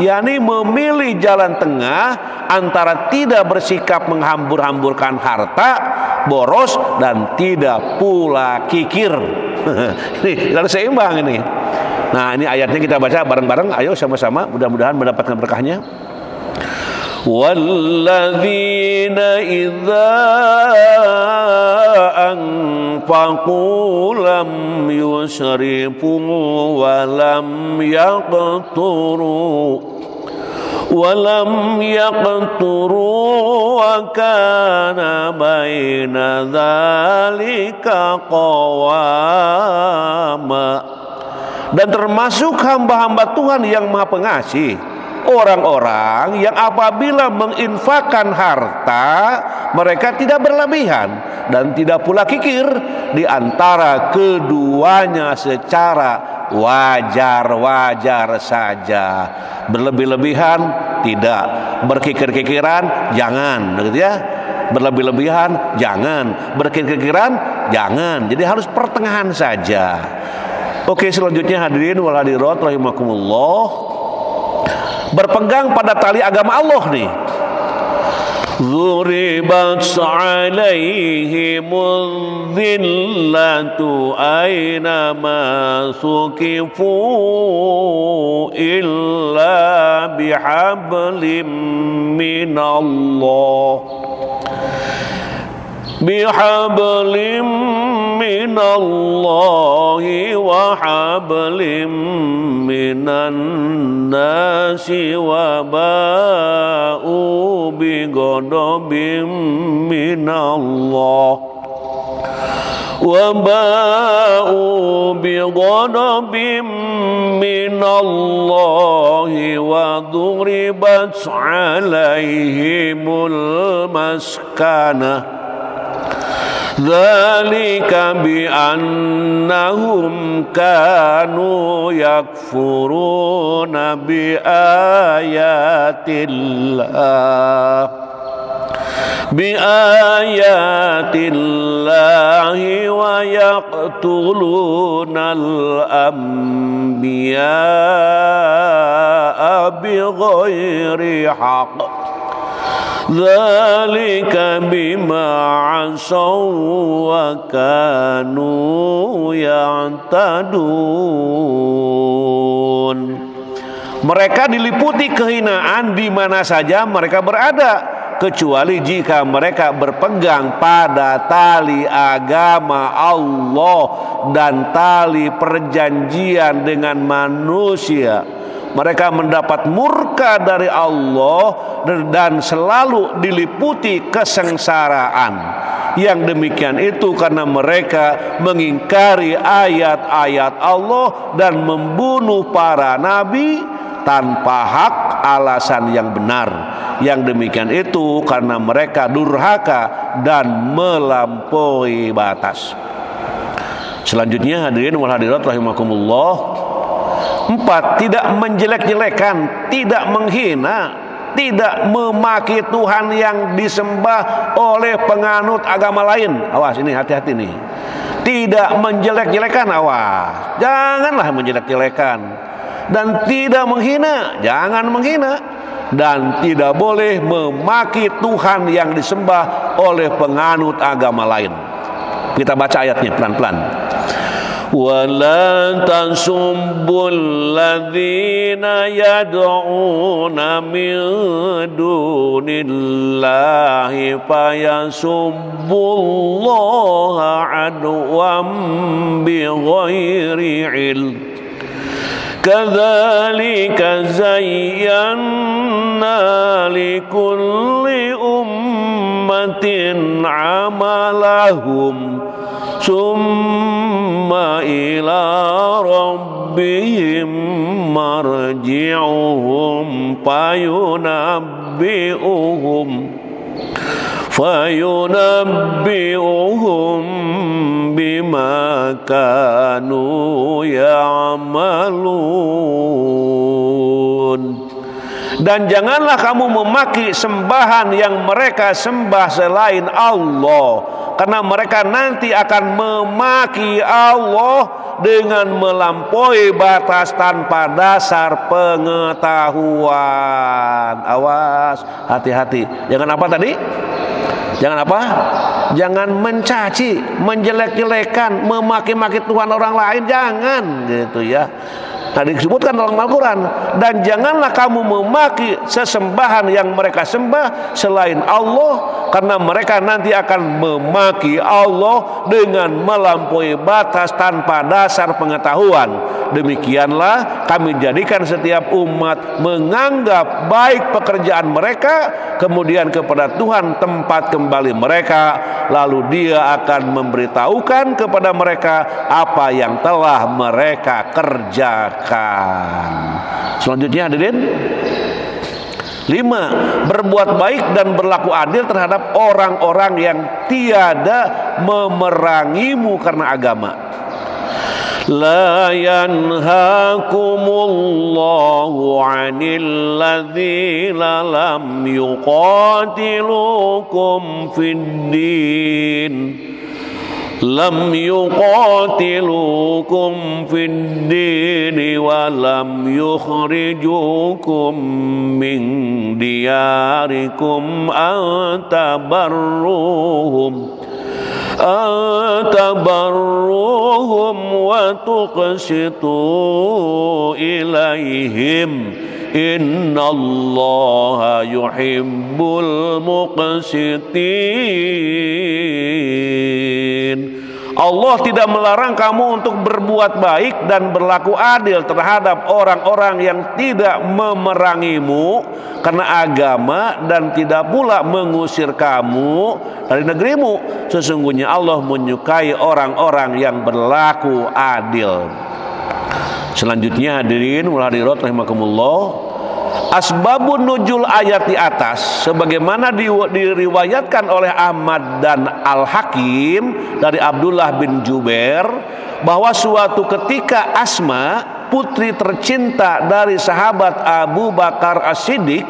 yakni memilih jalan tengah antara tidak bersikap menghambur-hamburkan harta, boros, dan tidak pula kikir. Ini harus seimbang ini. Nah, ini ayatnya kita baca bareng-bareng. Ayo sama-sama, mudah-mudahan mendapatkan berkahnya. وَالَّذِينَ إِذَا أَنفَقُوا لَمْ يُسْرِفُوا وَلَمْ يَقْتُرُوا وَكَانَ بَيْنَ ذَلِكَ قَوَامًا. Dan termasuk hamba-hamba Tuhan yang Maha Pengasih, orang-orang yang apabila menginfakkan harta, mereka tidak berlebihan dan tidak pula kikir, di antara keduanya secara wajar-wajar saja. Berlebih-lebihan tidak, berkikir-kikiran jangan, gitu ya. Berlebih-lebihan jangan, berkikir-kikiran jangan. Jadi harus pertengahan saja. Oke, selanjutnya hadirin wal hadirat rahimakumullah, berpegang pada tali agama Allah nih. Dzuribat 'alaihimudz dhillatu aina ma suqifu illa bihablim minallahi wa hablim minan nasi wa ba'u bi ghadabim minallahi wa duribat 'alaihimul maskanah Dzalika bi annahum kanu yakfuruna bi ayatillahi wa yaqtulunal anbiya'a bighairi haqq. Dzalika bima 'asaw wa kanu ya'tadun. Mereka diliputi kehinaan di mana saja mereka berada, kecuali jika mereka berpegang pada tali agama Allah dan tali perjanjian dengan manusia. Mereka mendapat murka dari Allah dan selalu diliputi kesengsaraan. Yang demikian itu karena mereka mengingkari ayat-ayat Allah dan membunuh para nabi tanpa hak alasan yang benar. Yang demikian itu karena mereka durhaka dan melampaui batas. Selanjutnya hadirin wal hadirat rahimakumullah, 4. Tidak menjelek-jelekan, tidak menghina, tidak memaki Tuhan yang disembah oleh penganut agama lain. Awas ini, hati-hati nih. Tidak menjelek-jelekan, awas. Janganlah menjelek-jelekan. Dan tidak menghina, jangan menghina. Dan tidak boleh memaki Tuhan yang disembah oleh penganut agama lain. Kita baca ayatnya pelan-pelan. وَلَا تَسُبُّوا الَّذِينَ يَدْعُونَ مِن دُونِ اللَّهِ فَيَسُبُّوا اللَّهَ عَدْوًا بِغَيْرِ عِلْمٍ كَذَلِكَ زَيَّنَّا لِكُلِّ أُمَّةٍ عَمَلَهُمْ ثُمَّ إِلَى رَبِّهِمْ مَرْجِعُهُمْ فَيُنَبِّئُهُمْ بِمَا كَانُوا يَعْمَلُونَ. Dan janganlah kamu memaki sembahan yang mereka sembah selain Allah, karena mereka nanti akan memaki Allah dengan melampaui batas tanpa dasar pengetahuan. Awas, hati-hati. Jangan apa tadi? Jangan apa? Jangan mencaci, menjelek-jelekan, memaki-maki Tuhan orang lain. Jangan gitu ya. Tadi disebutkan dalam Al-Quran. Dan janganlah kamu memaki sesembahan yang mereka sembah selain Allah, karena mereka nanti akan memaki Allah dengan melampaui batas tanpa dasar pengetahuan. Demikianlah kami jadikan setiap umat menganggap baik pekerjaan mereka, kemudian kepada Tuhan tempat kembali mereka, lalu Dia akan memberitahukan kepada mereka apa yang telah mereka kerjakan. Selanjutnya hadirin, 5. Berbuat baik dan berlaku adil terhadap orang-orang yang tiada memerangimu karena agama. La yanhakumullahu 'anil ladzina lam yuqatilukum fid din lam yuqatilukum fid din wa lam yukhrijukum min diyarikum an tabarruhum wa tuqsitu ilaihim innallaha yuhibbul muqsitin. Allah tidak melarang kamu untuk berbuat baik dan berlaku adil terhadap orang-orang yang tidak memerangimu karena agama dan tidak pula mengusir kamu dari negerimu. Sesungguhnya Allah menyukai orang-orang yang berlaku adil. Selanjutnya hadirin wal hadirat rahimakumullah, Asbabun nuzul ayat di atas sebagaimana diriwayatkan oleh Ahmad dan Al-Hakim dari Abdullah bin Jubair bahwa suatu ketika Asma, putri tercinta dari sahabat Abu Bakar As-Siddiq,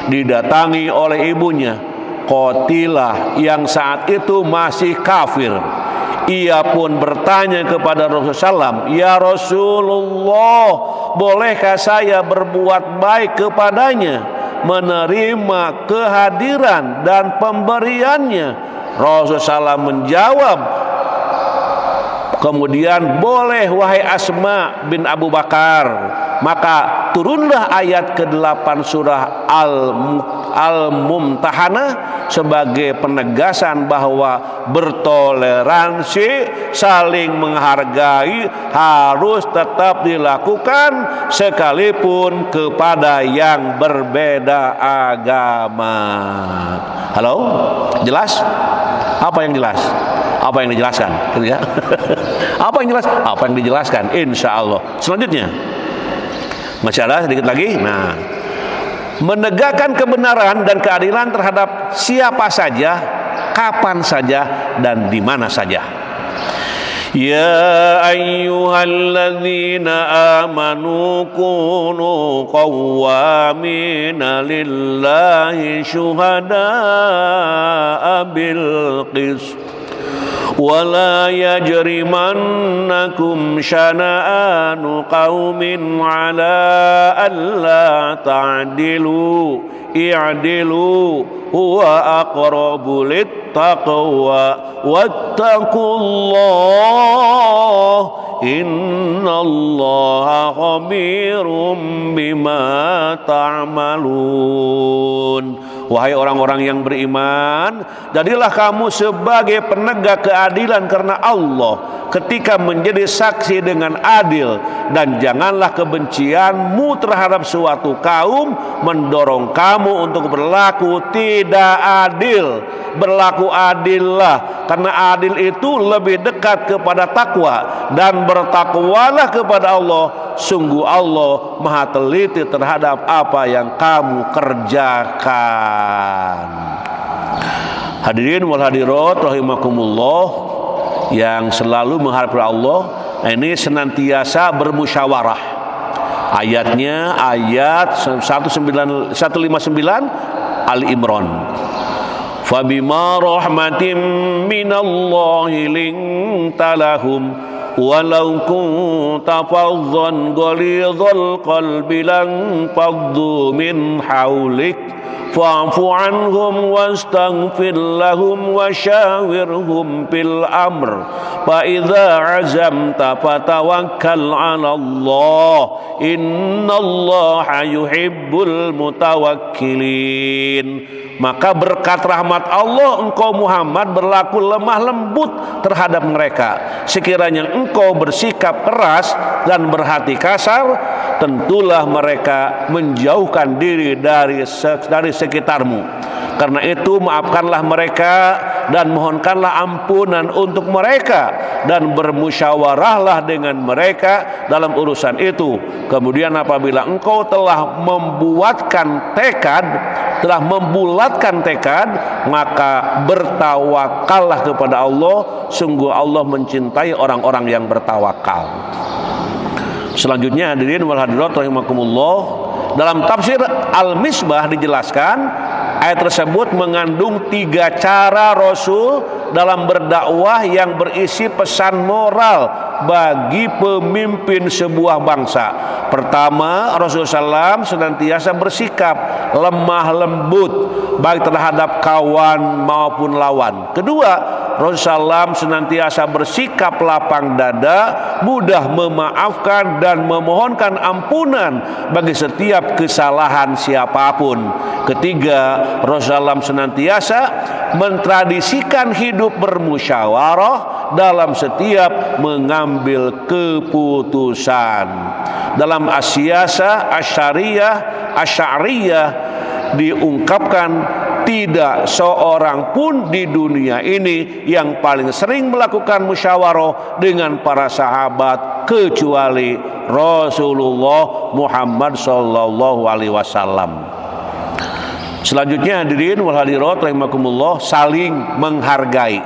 didatangi oleh ibunya Qatilah yang saat itu masih kafir. Ia pun bertanya kepada Rasulullah SAW, "Ya Rasulullah, bolehkah saya berbuat baik kepadanya, menerima kehadiran dan pemberiannya?" Rasulullah SAW menjawab, kemudian, "Boleh wahai Asma bin Abu Bakar." Maka turunlah ayat ke-8 surah Al-Mumtahanah sebagai penegasan bahwa bertoleransi, saling menghargai harus tetap dilakukan sekalipun kepada yang berbeda agama. Halo? Jelas? Apa yang jelas? Apa yang dijelaskan? Apa yang jelas? Apa yang dijelaskan? Insya Allah. Selanjutnya, masih ada sedikit lagi. Nah, menegakkan kebenaran dan keadilan terhadap siapa saja, kapan saja, dan di mana saja. Ya ayyuhalladzina amanu kunu qawwamina lillahi syuhada'a bil qist ولا يجرمنكم شنآن قوم على ألا تعدلوا اعدلوا هو أقرب للتقوى واتقوا الله إن الله خبير بما تعملون. Wahai orang-orang yang beriman, jadilah kamu sebagai penegak keadilan karena Allah ketika menjadi saksi dengan adil, dan janganlah kebencianmu terhadap suatu kaum mendorong kamu untuk berlaku tidak adil. Berlaku adillah, karena adil itu lebih dekat kepada takwa, dan bertakwalah kepada Allah. Sungguh Allah maha teliti terhadap apa yang kamu kerjakan. Hadirin wal hadirat rahimakumullah yang selalu mengharap Allah, ini senantiasa bermusyawarah. Ayatnya ayat 159 Ali Imran. Fabima rahmatin minallahi linta lahum walau kunta faddan ghalidhal qalbi lan faddu min hawlik fa'fu anhum wastaghfir lahum wasyawirhum fil amr fa idza azamta fatawakkal 'ala Allah innallaha yuhibbul mutawakkilin. Maka berkat rahmat Allah engkau Muhammad berlaku lemah lembut terhadap mereka. Sekiranya engkau bersikap keras dan berhati kasar, tentulah mereka menjauhkan diri dari sekitarmu. Karena itu maafkanlah mereka dan mohonkanlah ampunan untuk mereka, dan bermusyawarahlah dengan mereka dalam urusan itu. Kemudian apabila engkau telah membulatkan tekad, maka bertawakallah kepada Allah. Sungguh Allah mencintai orang-orang yang bertawakal. Selanjutnya hadirin wal hadirat rahimakumullah, dalam tafsir Al-Misbah dijelaskan ayat tersebut mengandung 3 cara Rasul dalam berdakwah yang berisi pesan moral bagi pemimpin sebuah bangsa. Pertama, Rasulullah SAW senantiasa bersikap lemah lembut baik terhadap kawan maupun lawan. Kedua, Rasulullah SAW senantiasa bersikap lapang dada, mudah memaafkan dan memohonkan ampunan bagi setiap kesalahan siapapun. Ketiga, Rasulullah SAW senantiasa mentradisikan hidup bermusyawarah dalam setiap mengambil keputusan. Dalam As-Siyasah Asy'ariyah diungkapkan tidak seorang pun di dunia ini yang paling sering melakukan musyawarah dengan para sahabat kecuali Rasulullah Muhammad sallallahu alaihi wasallam. Selanjutnya hadirin wal hadirat rahimakumullah, saling menghargai,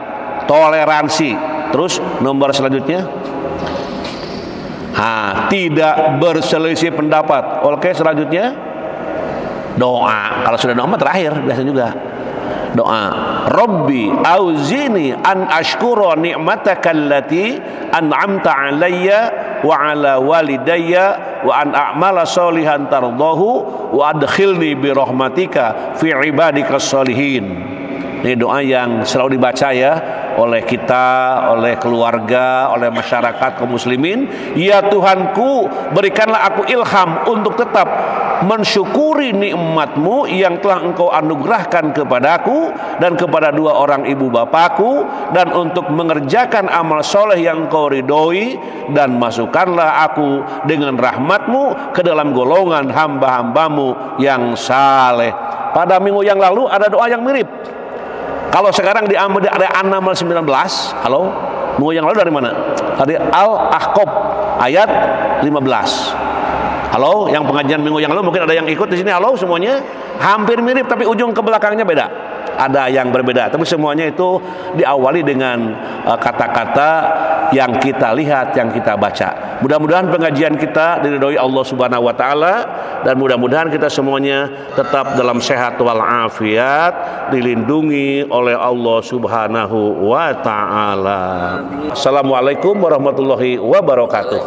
toleransi. Terus nomor selanjutnya, tidak berselisih pendapat. Oke, selanjutnya doa. Kalau sudah doa terakhir biasa juga doa. Rabbi auzini an ashkura ni'mataka allati an'amta alayya wa ala walidayya wa an a'mala sholihan tardahu wa adkhilni bi rahmatika fi ibadikas sholihin. Ini doa yang selalu dibaca ya oleh kita, oleh keluarga, oleh masyarakat kaum muslimin. Ya Tuhanku, berikanlah aku ilham untuk tetap mensyukuri nikmat-Mu yang telah Engkau anugerahkan kepadaku dan kepada dua orang ibu bapakku, dan untuk mengerjakan amal soleh yang Engkau ridhoi, dan masukkanlah aku dengan rahmat-Mu ke dalam golongan hamba-hamba-Mu yang saleh. Pada minggu yang lalu ada doa yang mirip. Kalau sekarang diambil dari An-Naml 19, halo, minggu yang lalu dari mana? Dari Al-Ahqaf ayat 15. Halo, yang pengajian minggu yang lalu mungkin ada yang ikut di sini. Halo semuanya, hampir mirip tapi ujung ke belakangnya beda. Ada yang berbeda, tapi semuanya itu diawali dengan kata-kata yang kita lihat, yang kita baca. Mudah-mudahan pengajian kita diridhoi Allah Subhanahu wa taala, dan mudah-mudahan kita semuanya tetap dalam sehat wal afiat, dilindungi oleh Allah Subhanahu wa taala. Assalamualaikum warahmatullahi wabarakatuh.